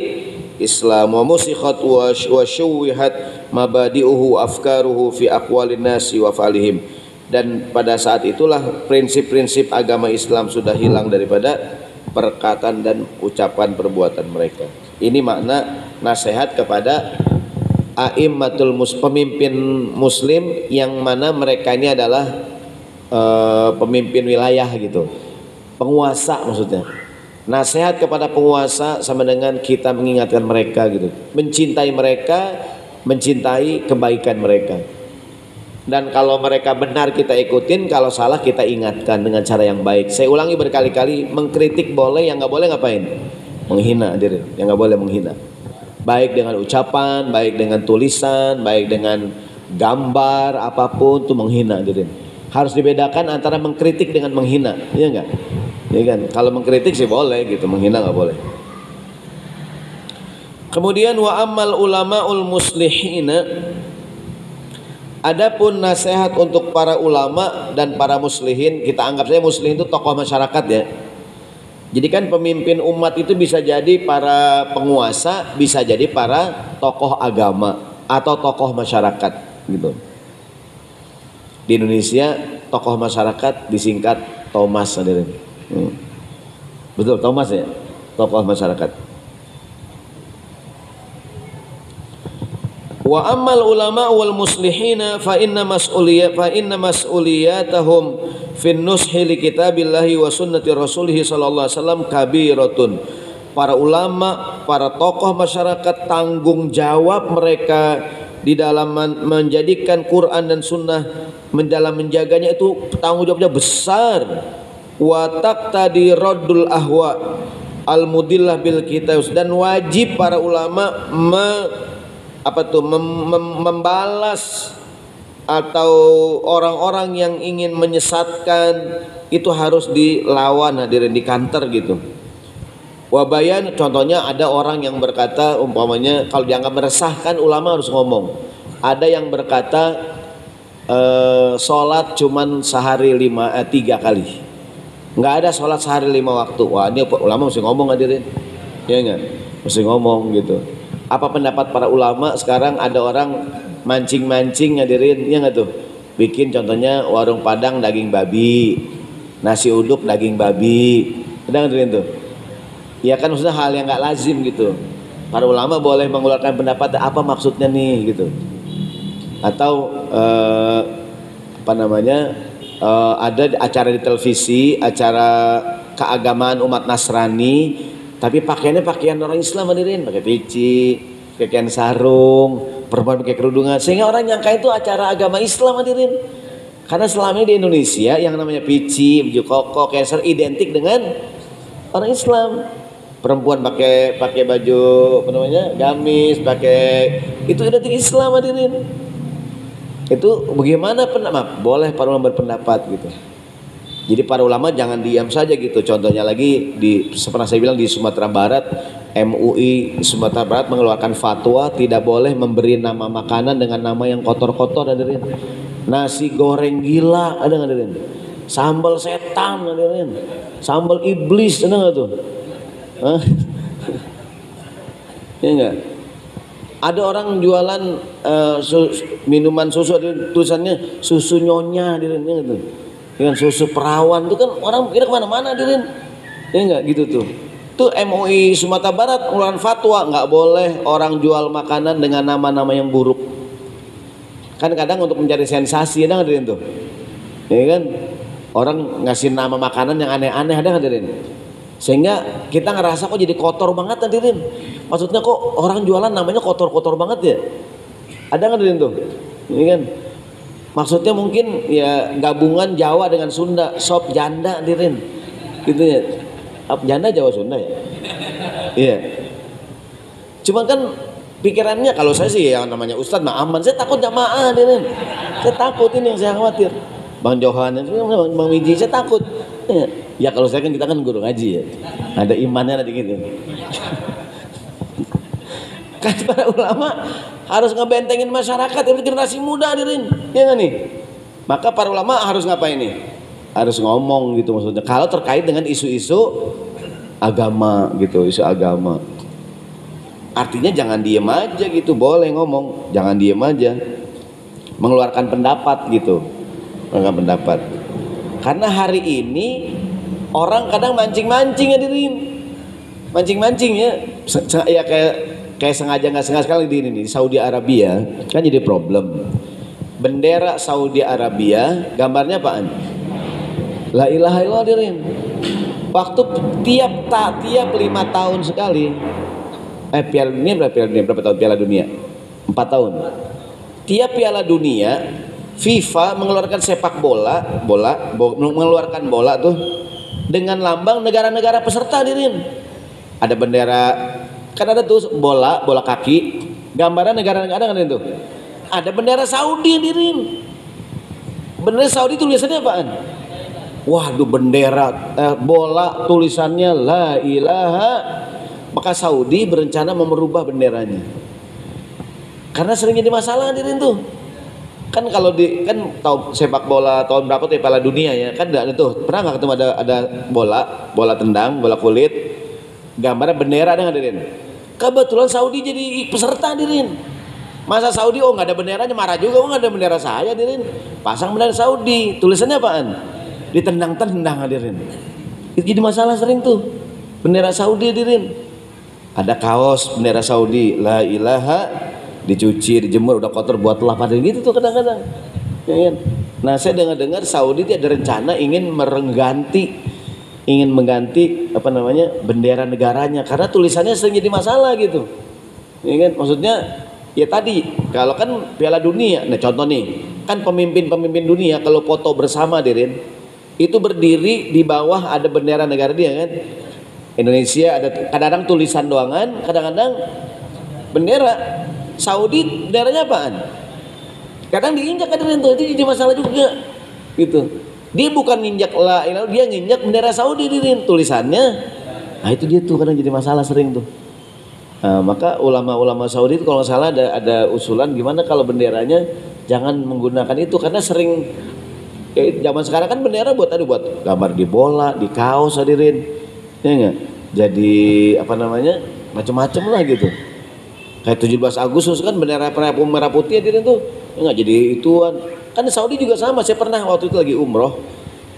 S1: Islam. Wa musikhat wa syuwihat mabadi'uhu afkaruhu fi aqwalin nasi wa fa'alihim. Dan pada saat itulah prinsip-prinsip agama Islam sudah hilang daripada perkataan dan ucapan perbuatan mereka. Ini makna nasihat kepada a'immatul pemimpin muslim yang mana mereka ini adalah pemimpin wilayah gitu, penguasa maksudnya. Nasihat kepada penguasa sama dengan kita mengingatkan mereka gitu, mencintai mereka, mencintai kebaikan mereka. Dan kalau mereka benar kita ikutin, kalau salah kita ingatkan dengan cara yang baik. Saya ulangi berkali-kali, mengkritik boleh, yang nggak boleh ngapain? Menghina hadirin, yang nggak boleh menghina. Baik dengan ucapan, baik dengan tulisan, baik dengan gambar, apapun itu menghina hadirin. Harus dibedakan antara mengkritik dengan menghina, iya nggak? Iya kan? Kalau mengkritik sih boleh gitu, menghina nggak boleh. Kemudian wa ammal ulamaul muslihina, Adapun nasihat untuk para ulama dan para muslihin, kita anggap saja muslihin itu tokoh masyarakat ya. Jadi kan pemimpin umat itu bisa jadi para penguasa, bisa jadi para tokoh agama atau tokoh masyarakat gitu. Di Indonesia tokoh masyarakat disingkat Thomas hadirin. Betul Thomas ya, tokoh masyarakat. Wa ammal ulama wal muslihina fa inna mas'uliyatahum fin nushi li kitabillahi wa sunnati rasulih sallallahu alaihi wasallam kabiratun. Para ulama, para tokoh masyarakat, tanggung jawab mereka di dalam menjadikan Quran dan sunnah, dalam menjaganya itu tanggung jawabnya besar. Wa taqtadi raddul ahwa al mudillah bil kitab, dan wajib para ulama membalas atau orang-orang yang ingin menyesatkan itu harus dilawan, hadirin, di kantor gitu. Wabayan, contohnya ada orang yang berkata, umpamanya kalau dianggap meresahkan, ulama harus ngomong. Ada yang berkata sholat cuman sehari 3 kali, nggak ada sholat sehari 5 waktu. Wah, ini ulama mesti ngomong, hadirin, ya nggak, mesti ngomong gitu. Apa pendapat para ulama? Sekarang ada orang mancing-mancing, hadirin, ya nggak tuh, bikin contohnya warung Padang daging babi, nasi uduk daging babi, ada hadirin tuh. Ya kan, maksudnya hal yang nggak lazim gitu. Para ulama boleh mengeluarkan pendapat, apa maksudnya nih gitu. Atau ada acara di televisi, acara keagamaan umat Nasrani, tapi pakaiannya pakaian orang Islam, hadirin, pakai peci, pakaian sarung, perempuan pakai kerudungan, sehingga orang nyangka itu acara agama Islam, hadirin. Karena selama ini di Indonesia yang namanya peci, baju koko, cancer identik dengan orang Islam. Perempuan pakai baju gamis, itu identik Islam, hadirin. Itu bagaimana pendapat? Boleh para ulama berpendapat gitu. Jadi para ulama jangan diam saja gitu. Contohnya lagi seperti saya bilang, di Sumatera Barat, MUI Sumatera Barat mengeluarkan fatwa tidak boleh memberi nama makanan dengan nama yang kotor-kotor, hadirin. Nasi goreng gila, ada nggak, hadirin? Sambal setan, hadirin. Sambal iblis, ada nggak tuh? Ya enggak? Ada orang jualan minuman susu, tulisannya susu nyonya, hadirin, ya gitu. Dengan susu perawan, itu kan orang kira kemana-mana, hadirin, ya enggak gitu tuh. Tuh MUI Sumatera Barat mengeluarkan fatwa nggak boleh orang jual makanan dengan nama-nama yang buruk. Kan kadang untuk mencari sensasi, ada hadirin tuh, ya kan, orang ngasih nama makanan yang aneh-aneh, ada hadirin. Sehingga kita ngerasa kok jadi kotor banget, hadirin. Maksudnya kok orang jualan namanya kotor-kotor banget ya. Ada nggak, hadirin tuh? Ini kan maksudnya mungkin ya gabungan Jawa dengan Sunda, sop janda, hadirin, gitu ya. Janda Jawa Sunda ya. Iya. Cuman kan pikirannya, kalau saya sih yang namanya Ustadz mah aman. Saya takut jamaah, hadirin. Saya takut, ini yang saya khawatir. Bang Johan, Bang Wiji, saya takut. Ya kalau saya kan, kita kan guru ngaji ya, ada imannya, ada gitu. Kan para ulama harus ngebentengin masyarakat, generasi muda, hadirin, ya nggak nih? Maka para ulama harus ngapain nih? Harus ngomong gitu, maksudnya kalau terkait dengan isu-isu agama gitu, isu agama. Artinya jangan diem aja gitu, boleh ngomong, jangan diem aja, mengeluarkan pendapat gitu, mengeluarkan pendapat. Karena hari ini orang kadang mancing-mancing, hadirin, mancing-mancing ya, ya kayak sengaja nggak sengaja. Sekali di Saudi Arabia kan jadi problem. Bendera Saudi Arabia gambarnya apaan? La ilaha illallah, hadirin. Waktu tiap 5 tahun sekali, Piala Dunia berapa tahun Piala Dunia? 4 tahun. Tiap Piala Dunia FIFA mengeluarkan sepak bola, mengeluarkan bola tuh dengan lambang negara-negara peserta, hadirin. Ada bendera, kan ada tuh bola kaki, gambaran negara-negara kan itu. Ada bendera Saudi, hadirin. Bendera Saudi tulisannya apaan? Waduh, bendera bola tulisannya la ilaha. Maka Saudi berencana merubah benderanya. Karena sering jadi masalah, hadirin tuh. Kan kalau di kan tahu sepak bola tahun berapa tuh Piala Dunia ya kan ada tuh pernah nggak ketemu ada bola tendang bola kulit gambarnya bendera ada nggak hadirin? Kebetulan Saudi jadi peserta hadirin. Masa Saudi oh nggak ada benderanya marah juga oh nggak ada bendera saya hadirin. Pasang bendera Saudi tulisannya apaan? Ditendang-tendang hadirin. Itu jadi masalah sering tuh bendera Saudi hadirin. Ada kaos bendera Saudi la ilaha dicuci, dijemur udah kotor buat lap gitu tuh kadang-kadang. Ya kan? Nah, saya dengar-dengar Saudi itu ada rencana ingin mengganti apa namanya bendera negaranya karena tulisannya sering jadi masalah gitu. Ya kan? Maksudnya ya tadi kalau kan Piala Dunia, nah contoh nih, kan pemimpin-pemimpin dunia kalau foto bersama Dirin itu berdiri di bawah ada bendera negara dia kan. Indonesia ada kadang-kadang tulisan doangan, kadang-kadang bendera. Saudi benderanya apaan? Kadang diinjak hadirin tuh itu jadi masalah juga gitu. Dia bukan nginjak la ilaha, dia nginjak bendera Saudi hadirin tulisannya. Nah itu dia tuh kadang jadi masalah sering tuh. Nah, maka ulama-ulama Saudi itu kalau nggak salah ada usulan gimana kalau benderanya jangan menggunakan itu karena sering zaman sekarang kan bendera buat gambar di bola, di kaos hadirin. Ya enggak? Jadi apa namanya? Macam-macam lah gitu. Kayak 17 Agustus kan bendera merah putih hadirin tuh enggak jadi ituan. Kan Saudi juga sama, saya pernah waktu itu lagi umroh.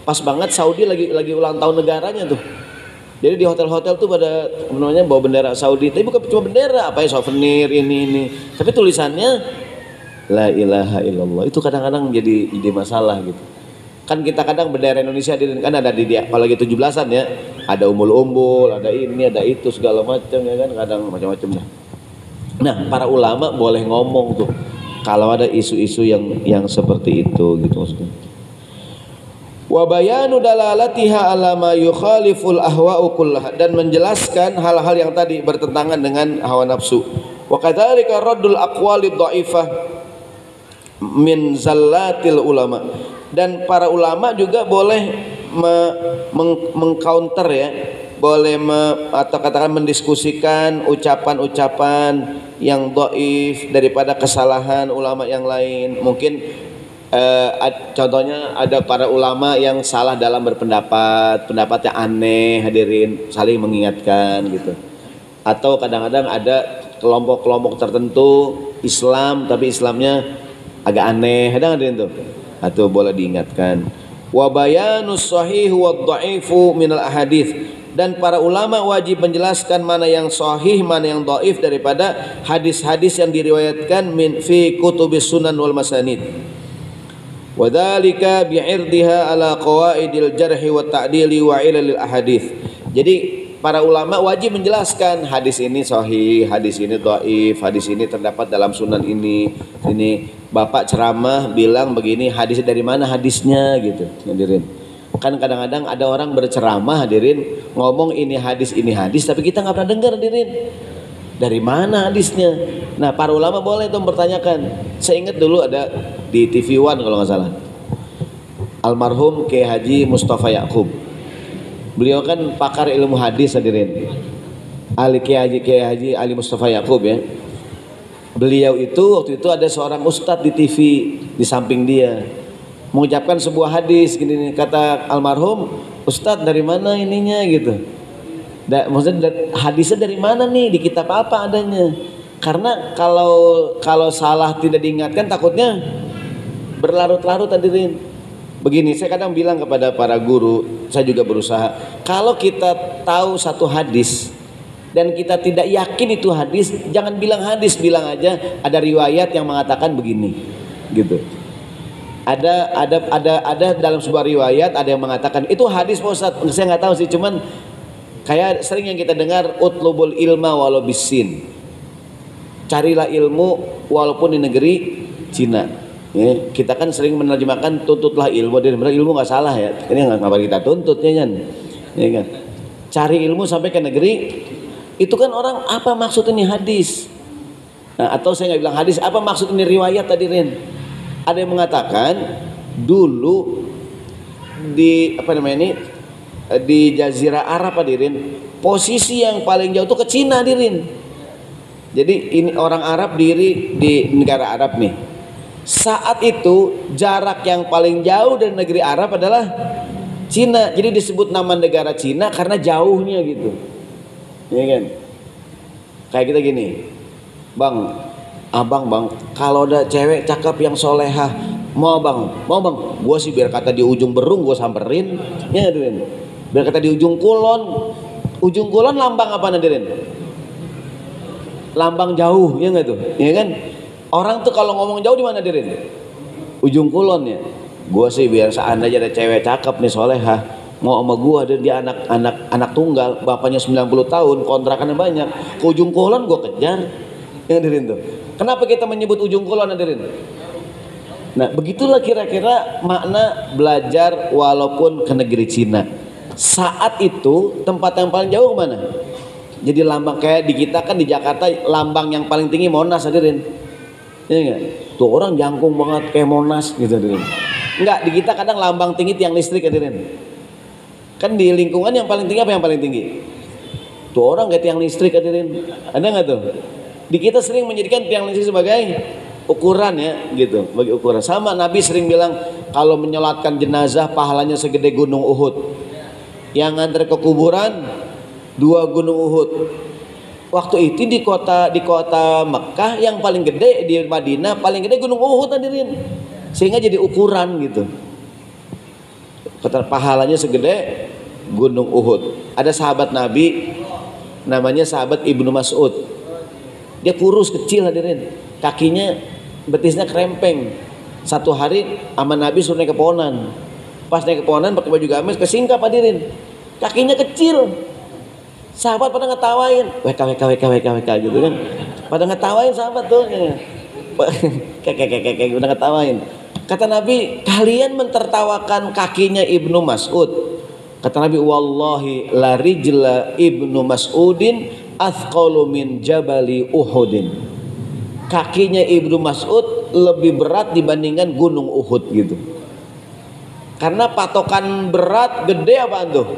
S1: Pas banget Saudi lagi ulang tahun negaranya tuh. Jadi di hotel-hotel tuh pada namanya bawa bendera Saudi. Tapi bukan cuma bendera, apa ya souvenir ini. Tapi tulisannya la ilaha illallah. Itu kadang-kadang jadi masalah gitu. Kan kita kadang bendera Indonesia kan ada di apalagi 17-an ya. Ada umbul-umbul, ada ini, ada itu segala macam ya kan, kadang macam-macam dah. Nah, para ulama boleh ngomong tuh kalau ada isu-isu yang seperti itu gitu maksudnya. Wa bayanu dalalatiha ala ma yukhaliful ahwa'u kullaha, dan menjelaskan hal-hal yang tadi bertentangan dengan hawa nafsu. Wa kadzalika raddul aqwali dhaifah min zallatil ulama, dan para ulama juga boleh mengcounter ya, boleh atau katakan mendiskusikan ucapan-ucapan yang dhaif daripada kesalahan ulama yang lain. Mungkin contohnya ada para ulama yang salah dalam berpendapat, pendapatnya aneh hadirin, saling mengingatkan gitu. Atau kadang-kadang ada kelompok-kelompok tertentu Islam tapi Islamnya agak aneh, ada hadirin tuh. Atau boleh diingatkan. Wa bayanus sahih wa dhaifu minal ahadits, dan para ulama wajib menjelaskan mana yang sahih mana yang dhaif daripada hadis-hadis yang diriwayatkan min fi kutubis sunan wal masanid. Wa dzalika bi'irdiha ala qawaidil jarhi wa ta'dili wa ilalil ahadits. Jadi para ulama wajib menjelaskan hadis ini sahih, hadis ini dhaif, hadis ini terdapat dalam sunan ini. Bapak ceramah bilang begini, hadis dari mana hadisnya gitu. Hadirin. Kan kadang-kadang ada orang berceramah hadirin ngomong ini hadis tapi kita nggak pernah dengar hadirin. Dari mana hadisnya? Nah, para ulama boleh itu mempertanyakan. Saya ingat dulu ada di TV One kalau nggak salah. Almarhum Kiai Haji Mustafa Yaqub. Beliau kan pakar ilmu hadis hadirin. Kiai Haji Ali Mustafa Yaqub ya. Beliau itu waktu itu ada seorang ustadz di TV di samping dia mengucapkan sebuah hadis gini nih, kata almarhum, ustadz dari mana ininya gitu. Maksudnya hadisnya dari mana nih, di kitab apa adanya? Karena kalau salah tidak diingatkan takutnya berlarut-larut hadirin. Begini, saya kadang bilang kepada para guru, saya juga berusaha, kalau kita tahu satu hadis dan kita tidak yakin itu hadis, jangan bilang hadis, bilang aja ada riwayat yang mengatakan begini, gitu. Ada dalam sebuah riwayat ada yang mengatakan itu hadis Pak Ustaz. Saya nggak tahu sih, cuman kayak sering yang kita dengar utlubul ilma walau bisin, carilah ilmu walaupun di negeri Cina. Ya, kita kan sering menerjemahkan tuntutlah ilmu, dan ilmu nggak salah ya. Ini nggak kita tuntut ya kan? Ya kan? Cari ilmu sampai ke negeri. Itu kan orang apa maksud ini hadis? Nah, atau saya nggak bilang hadis, apa maksud ini riwayat tadi Rin? Ada yang mengatakan dulu di apa namanya ini di Jazirah Arab hadirin, posisi yang paling jauh itu ke Cina hadirin. Jadi ini orang Arab diri di negara Arab nih. Saat itu jarak yang paling jauh dari negeri Arab adalah Cina. Jadi disebut nama negara Cina karena jauhnya gitu. Iya kan? Kayak kita gini, Bang, abang bang, kalau ada cewek cakep yang solehah, mau bang, gue sih biar kata di ujung Berung gue samperin, ya Dirin. Biar kata di ujung Kulon lambang apa Dirin? Lambang jauh, ya nggak tuh, ya kan? Orang tuh kalau ngomong jauh di mana Dirin? Ujung Kulon ya. Gue sih biar seandainya ada cewek cakep nih solehah, mau sama gue, dia anak tunggal, bapaknya 90 tahun, kontrakannya banyak, ke ujung Kulon gue kejar, ya Dirin tuh. Kenapa kita menyebut ujung Kulon Dirin? Nah begitulah kira-kira makna belajar walaupun ke negeri Cina. Saat itu tempat yang paling jauh kemana? Jadi lambang kayak di kita kan di Jakarta lambang yang paling tinggi Monas Hadirin. Ya enggak? Tuh orang jangkung banget kayak Monas gitu Hadirin. Enggak, di kita kadang lambang tinggi tiang listrik Hadirin. Kan di lingkungan yang paling tinggi apa yang paling tinggi? Tuh orang kayak tiang listrik Hadirin. Ada enggak tuh? Di kita sering menjadikan tiang listrik sebagai ukuran ya gitu, bagi ukuran. Sama Nabi sering bilang kalau menyolatkan jenazah pahalanya segede gunung Uhud. Yang nganter ke kuburan 2 gunung Uhud. Waktu itu di kota Mekah yang paling gede, di Madinah paling gede gunung Uhud hadirin. Sehingga jadi ukuran gitu. Kata pahalanya segede gunung Uhud. Ada sahabat Nabi namanya sahabat Ibnu Mas'ud. Dia kurus kecil hadirin. Kakinya betisnya krempeng. Satu hari sama Nabi suruh naik ke pohonan. Pas naik ke pohonan pakai baju gamis kesingkap hadirin. Kakinya kecil. Sahabat pada ngetawain, WK gitu kan. Pada ngetawain sahabat tuh. Kayak udah ngetawain. Kata Nabi, kalian mentertawakan kakinya Ibnu Mas'ud. Kata Nabi, wallahi la rijla Ibnu Mas'udin athqalu min jabali Uhudin. Kakinya Ibnu Mas'ud lebih berat dibandingkan gunung Uhud gitu. Karena patokan berat gede apaan tuh?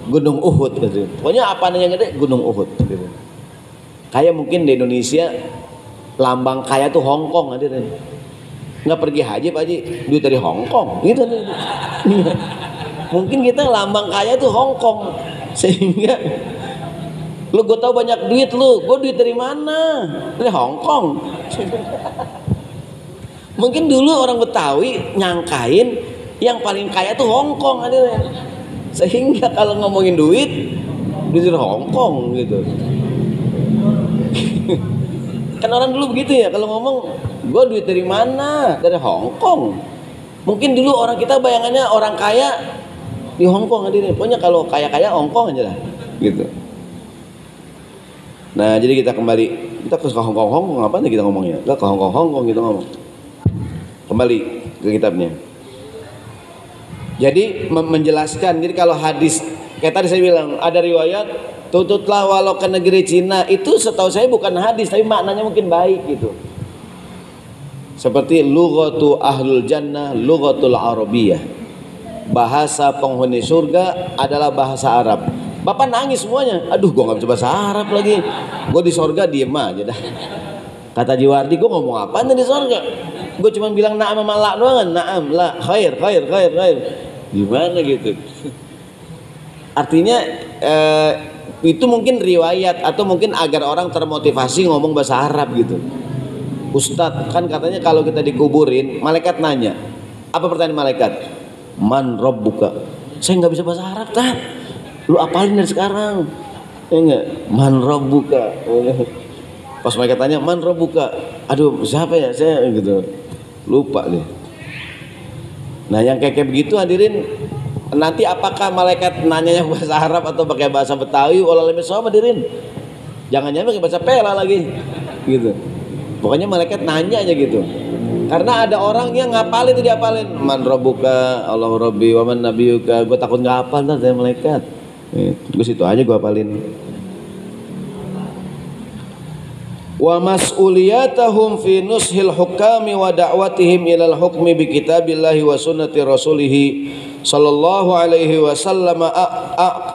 S1: Gunung Uhud gitu. Pokoknya apaan yang gede? Gunung Uhud gitu. Kayak mungkin di Indonesia lambang kaya tuh Hong Kong hadirin. Nggak pergi haji Pak Haji, duit dari Hong Kong gitu. Mungkin kita lambang kaya tuh Hong Kong. Sehingga lu gue tau banyak duit lu, gue duit dari mana? Dari Hong Kong. Mungkin dulu orang Betawi nyangkain yang paling kaya tuh Hong Kong hadirin. Sehingga kalau ngomongin duit dari Hong Kong gitu. Kan orang dulu begitu ya, kalau ngomong gue duit dari mana? Dari Hong Kong. Mungkin dulu orang kita bayangannya orang kaya di Hong Kong hadirin. Pokoknya kalau kaya-kaya Hong Kong aja lah gitu. Nah jadi kita kembali, kita ke Hong Kong apa nih kita ngomongnya? Kita ke Hong Kong kita ngomong. Kembali ke kitabnya. Jadi menjelaskan, jadi kalau hadis kayak tadi saya bilang ada riwayat tututlah walau ke negeri Cina, itu setahu saya bukan hadis tapi maknanya mungkin baik gitu. Seperti lughatu ahlul jannah lughatul arabiyah. Bahasa penghuni surga adalah bahasa Arab. Bapak nangis semuanya. Aduh, gua nggak bisa bahasa Arab lagi. Gua di surga diem aja dah. Kata Jiwardi, gua ngomong apaan di surga? Gua cuma bilang na'am sama la doang. Na'am, la, khair. Gimana gitu? Artinya itu mungkin riwayat atau mungkin agar orang termotivasi ngomong bahasa Arab gitu. Ustadz, kan katanya kalau kita dikuburin, malaikat nanya. Apa pertanyaan malaikat? Man rabbuka? Saya nggak bisa bahasa Arab, Tad. Lu apalin dari sekarang? Ya enggak? Man rabbuka? Pas malaikat tanya, man rabbuka? Aduh, siapa ya? Saya gitu. Lupa deh. Nah, yang kayak begitu hadirin, nanti apakah malaikat nanyanya bahasa Arab atau pakai bahasa Betawi? Wallahu a'lam hadirin. Jangan-jangan pakai bahasa Pela lagi. Gitu. Pokoknya malaikat nanya aja gitu. Karena ada orang yang ngapalin itu diapalin. Man rabbuka, Allahu rabbi, wa man nabiyuka. Gue takut nggak hafal ntar dari malaikat. Gue situ aja gue hafalin. Wa mas'uliyatahum fi nushil hukami wa da'watihim ilal hukmi bi kitabillahi wa sunnati rasulih sallallahu alaihi wasallam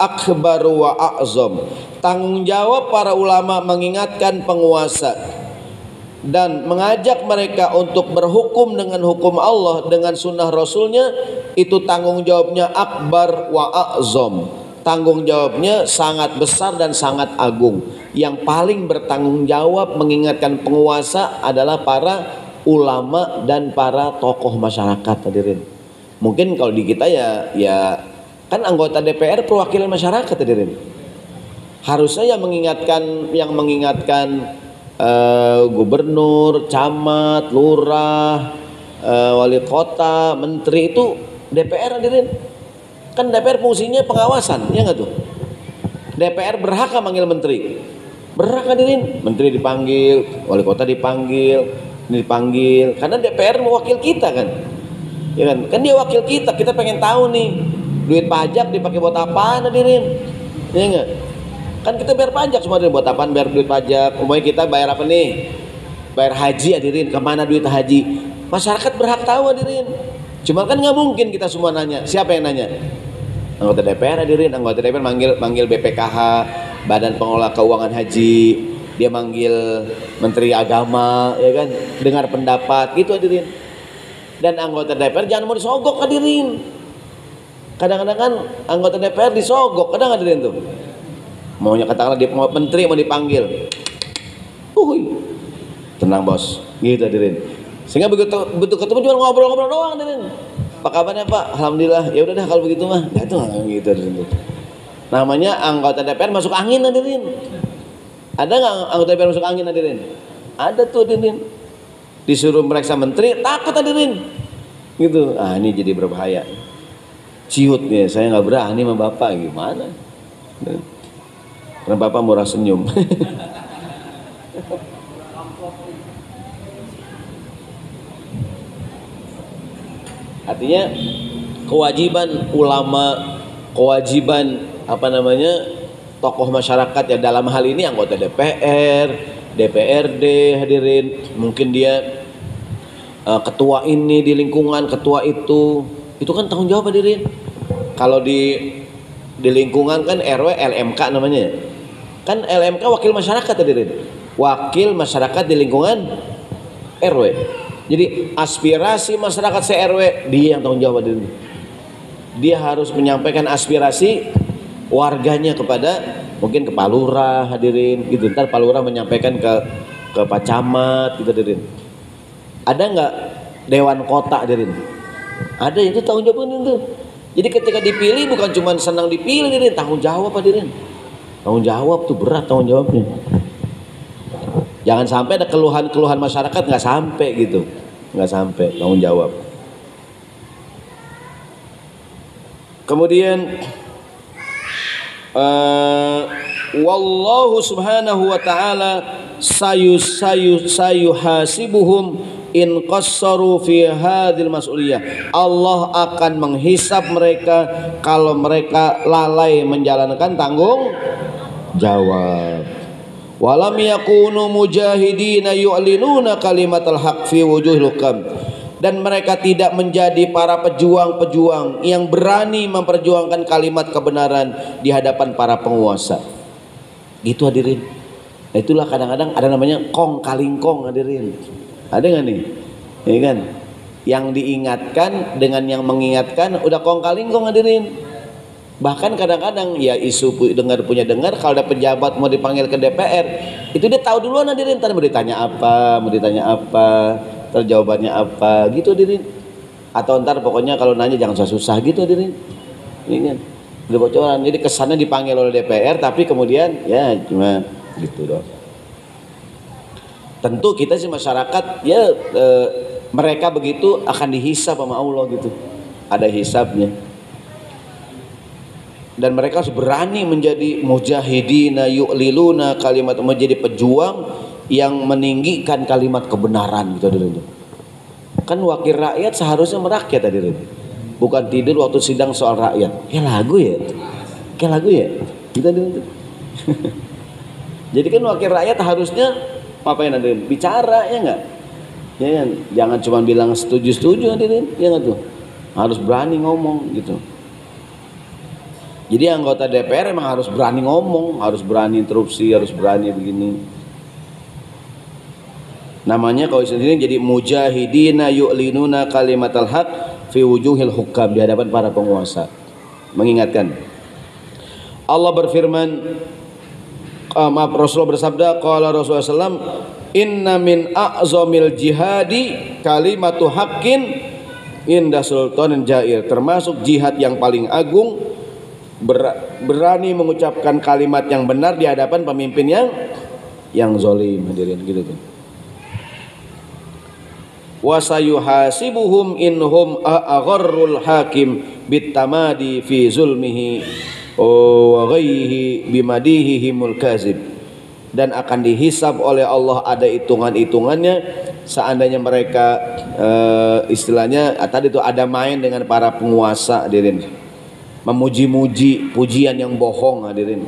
S1: akbaru wa a'zam. Tanggung jawab para ulama mengingatkan penguasa dan mengajak mereka untuk berhukum dengan hukum Allah dengan sunnah Rasulnya, itu tanggung jawabnya akbar wa a'zam. Tanggung jawabnya sangat besar dan sangat agung. Yang paling bertanggung jawab mengingatkan penguasa adalah para ulama dan para tokoh masyarakat, hadirin. Mungkin kalau di kita ya kan anggota DPR perwakilan masyarakat, hadirin. Harusnya yang mengingatkan gubernur, camat, lurah, wali kota, menteri itu DPR, hadirin. Kan DPR fungsinya pengawasan, ya nggak tuh? DPR berhak manggil menteri, berhak, hadirin. Menteri dipanggil, wali kota dipanggil, karena DPR mewakil kita kan, ya kan? Kan dia wakil kita, kita pengen tahu nih duit pajak dipakai buat apaan, hadirin, ya nggak? Kan kita bayar pajak semua, buat apaan bayar duit pajak? Umumnya kita bayar apa nih? Bayar haji, hadirin. Kemana duit haji? Masyarakat berhak tahu, hadirin. Cuma kan nggak mungkin kita semua nanya. Siapa yang nanya? Anggota DPR, hadirin. Anggota DPR manggil BPKH, Badan Pengelola Keuangan Haji. Dia manggil Menteri Agama, ya kan? Dengar pendapat, gitu, hadirin. Dan anggota DPR jangan mau disogok, hadirin. Kadang-kadang kan anggota DPR disogok, kadang, hadirin tuh. Maunya katakanlah dia menteri mau dipanggil, tenang bos, gitu, hadirin. Sehingga begitu ketemu cuma ngobrol-ngobrol doang, hadirin. Apa kabarnya Pak? Alhamdulillah. Ya udah dah kalau begitu mah. Ya itu gitu, hadirin. Namanya anggota DPR masuk angin, hadirin. Ada nggak anggota DPR masuk angin, hadirin? Ada tuh, hadirin. Disuruh meriksa menteri takut, hadirin. Gitu. Ah, ini jadi berbahaya. Ciut nih, saya nggak berani sama bapak, gimana? Karena bapak murah senyum. Artinya kewajiban ulama, kewajiban tokoh masyarakat ya, dalam hal ini anggota DPR, DPRD, hadirin. Mungkin dia ketua ini di lingkungan, ketua itu kan tanggung jawab, hadirin. Kalau di lingkungan kan RW LMK namanya. Kan LMK wakil masyarakat, hadirin. Wakil masyarakat di lingkungan RW. Jadi aspirasi masyarakat se-RW dia yang tanggung jawab, hadirin. Dia harus menyampaikan aspirasi warganya kepada mungkin ke Pak Lurah, hadirin, gitu. Ntar Pak Lurah menyampaikan ke Pak Camat, gitu, hadirin. Ada nggak Dewan Kota, hadirin? Ada, itu tanggung jawab, itu. Jadi ketika dipilih bukan cuma senang dipilih, hadirin, tanggung jawab, hadirin. Tanggung jawab tuh berat, tanggung jawabnya. Jangan sampai ada keluhan masyarakat nggak sampai gitu, nggak sampai tanggung jawab. Kemudian wallahu subhanahu wa ta'ala sayuhasibuhum in qassaru fi hadhil mas'uliyah. Allah akan menghisab mereka kalau mereka lalai menjalankan tanggung jawab. Walam yakunu mujahidina yu'linuna kalimatal haq fi wujuhil hukam. Dan mereka tidak menjadi para pejuang-pejuang yang berani memperjuangkan kalimat kebenaran di hadapan para penguasa. Gitu, hadirin. Nah, itulah kadang-kadang ada namanya kong kalingkong, hadirin. Ada nggak nih? Ya kan? Yang diingatkan dengan yang mengingatkan udah kong kalingkong, hadirin. Bahkan kadang-kadang ya isu punya dengar kalau ada pejabat mau dipanggil ke DPR, itu dia tahu duluan, hadirin. Ntar mau ditanya apa, ntar jawabannya apa, gitu, hadirin. Atau ntar pokoknya kalau nanya jangan susah-susah, gitu, hadirin. Ini kan udah bocoran. Jadi kesannya dipanggil oleh DPR tapi kemudian ya cuma gitu doang. Tentu kita sih masyarakat ya mereka begitu akan dihisab sama Allah, gitu. Ada hisabnya. Dan mereka harus berani menjadi mujahidina yu'liluna kalimat, menjadi pejuang yang meninggikan kalimat kebenaran, gitu, hadirin. Kan wakil rakyat seharusnya merakyat, hadirin. Bukan tidur waktu sidang soal rakyat. Kayak lagu ya. Gitu, hadirin. Jadi kan wakil rakyat harusnya ngapain, hadirin? Bicara, ya enggak? Ya kan? Jangan cuma bilang setuju, hadirin. Ya enggak tuh? Harus berani ngomong, gitu. Jadi anggota DPR emang harus berani ngomong, harus berani interupsi, harus berani begini. Namanya kalau sendiri jadi mujahidina yu'linuna kalimatal haq fi wujuhil hukam, di hadapan para penguasa. Mengingatkan. Allah berfirman, Rasulullah bersabda, qala Rasulullah SAW, inna min a'zamil jihadi kalimatu haqqin inda sultanin jair. Termasuk jihad yang paling agung, berani mengucapkan kalimat yang benar di hadapan pemimpin yang zalim. Hadirin, gitu tuh. Wa sayuhasibuhum inhum agharrul hakim bitamadi fi zulmihi wa ghayhi bimadihihimul kazib. Dan akan dihisab oleh Allah, ada hitungan-hitungannya seandainya mereka istilahnya tadi itu ada main dengan para penguasa, hadirin, memuji-muji pujian yang bohong, hadirin.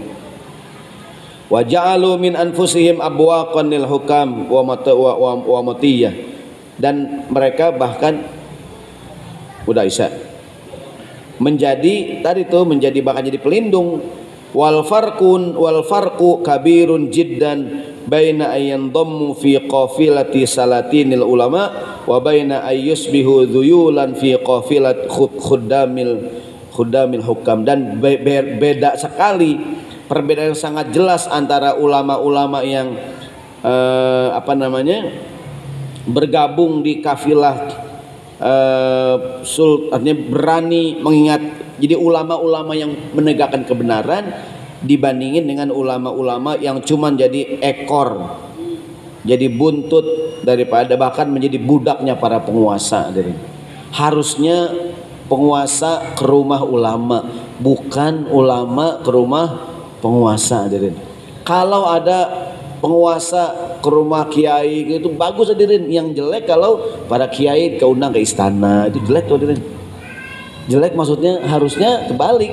S1: Wa ja'alu min anfusihim abwaqan lil hukam wa matiyah. Dan mereka bahkan udah isya menjadi tadi itu menjadi bahkan jadi pelindung. Wal farqu kabirun jiddan baina ayyan dhammu fi qafilati salatinil ulama wa baina ayyusbihu dhuyulan fi qafilat khuddamil hukam. Dan beda sekali, perbedaan yang sangat jelas antara ulama-ulama yang bergabung di kafilah artinya berani mengingat, jadi ulama-ulama yang menegakkan kebenaran dibandingin dengan ulama-ulama yang cuman jadi ekor, jadi buntut daripada bahkan menjadi budaknya para penguasa. Harusnya penguasa ke rumah ulama, bukan ulama ke rumah penguasa. Kalau ada penguasa ke rumah kiai itu bagus, hadirin. Yang jelek kalau para kiai keundang ke istana, itu jelek tuh, hadirin. Jelek maksudnya harusnya kebalik.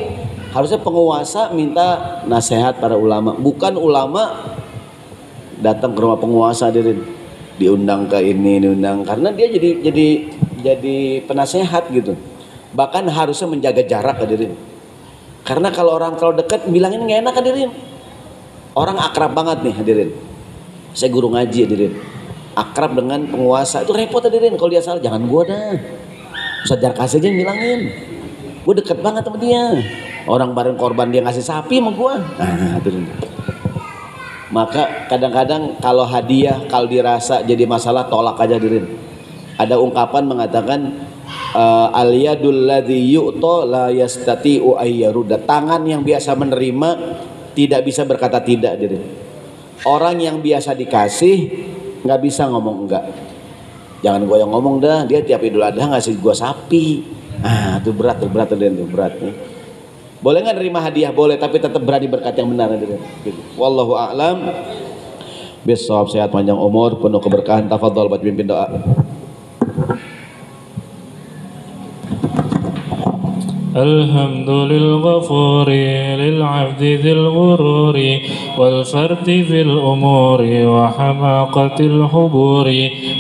S1: Harusnya penguasa minta nasihat para ulama, bukan ulama datang ke rumah penguasa, hadirin. Diundang ke ini, diundang karena dia jadi penasehat gitu. Bahkan harusnya menjaga jarak, hadirin. Karena kalau orang terlalu dekat bilangin nggak enak, hadirin. Orang akrab banget nih, hadirin. Saya guru ngaji, hadirin. Akrab dengan penguasa itu repot, hadirin. Kalau dia salah jangan gua dah. Ustaz Jarkas aja yang bilangin. Gua deket banget sama dia. Orang bareng korban dia ngasih sapi sama gua. Nah, hadirin. Maka kadang-kadang kalau hadiah kalau dirasa jadi masalah, tolak aja, hadirin. Ada ungkapan mengatakan al yadul ladzi yu'ta la yastati'u ayyarudda. Tangan yang biasa menerima tidak bisa berkata tidak, hadirin. Orang yang biasa dikasih nggak bisa ngomong enggak. Jangan gue yang ngomong dah, dia tiap Idul Adha ngasih gue sapi. Itu berat tuh, berat nih. Boleh nggak nerima hadiah? Boleh, tapi tetap berani berkata yang benar, hadirin. Wallahu a'lam. Bisawab, sehat panjang umur, penuh keberkahan. Tafadhol buat pimpin doa.
S2: الحمد للغفور للعبد ذي الغرور والفرد في الأمور وحماقة الحبور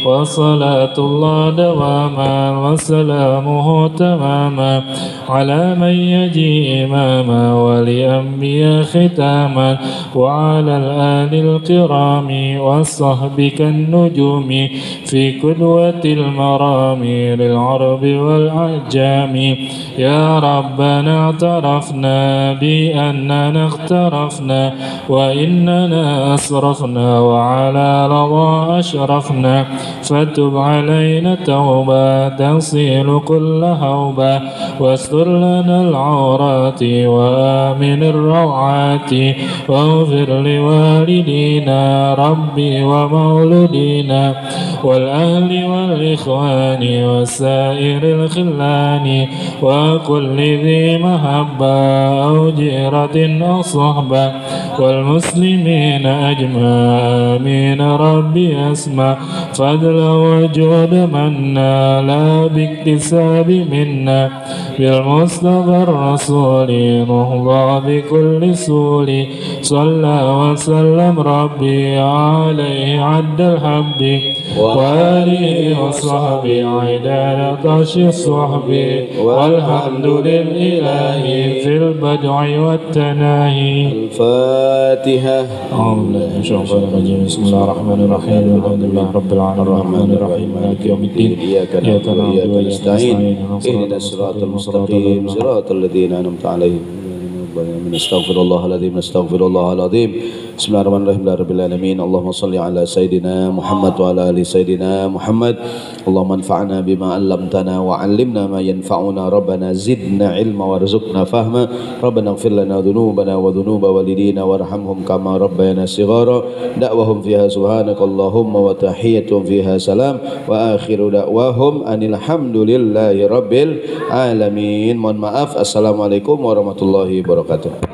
S2: وصلاة الله دواما وسلامه تماما على من يجي إماما ولأنبياء ختاما وعلى الآل الكرام والصحب كالنجوم في قدوة المرام للعرب والعجام. يا ربنا اعترفنا بأننا اخترفنا وإننا أسرفنا وعلى رضا أشرفنا فتب علينا توبة تغسل كل هوبة واستر لنا العورات وآمن الروعات واغفر لوالدينا ربي ومولودينا والأهل والإخوان وسائر الخلان وكل ذي محبة أو جيرة أو صحبة والمسلمين أجمع آمين ربي أسمع فضل وجود منا لا باكتساب منا بالمصطفى الرسول نهضى بكل سول صلى وسلم ربي عليه عد الحب وآله وصحبه عدالة طش الصحب والحمد الإله في البدع والتناهي.
S1: الفاتحة.
S2: أعوذ بالله من الشيطان الرجيم. بسم الله الرحمن الرحيم. الحمد لله رب العالمين الرحمن الرحيم مالك يوم الدين
S1: إياك نعبد وإياك نستعين اهدنا الصراط المستقيم صراط الذين أنعمت عليهم نستغفر الله العظيم نستغفر الله العظيم. بسم الله الرحمن الرحيم رب العالمين. اللهم صل على سيدنا محمد وعلى آل سيدنا محمد. اللهم انفعنا بما علمتنا وعلمنا ما ينفعنا. ربنا زدنا علما وارزقنا فهما. ربنا اغفر لنا ذنوبنا وذنوب والدينا وارحمهم كما ربيانا صغارا. دعوهم فيها سبحانك اللهم وتحيتهم فيها سلام وآخر دعواهم أن الحمد لله رب العالمين. Mohon maaf. Assalamualaikum warahmatullahi wabarakatuh.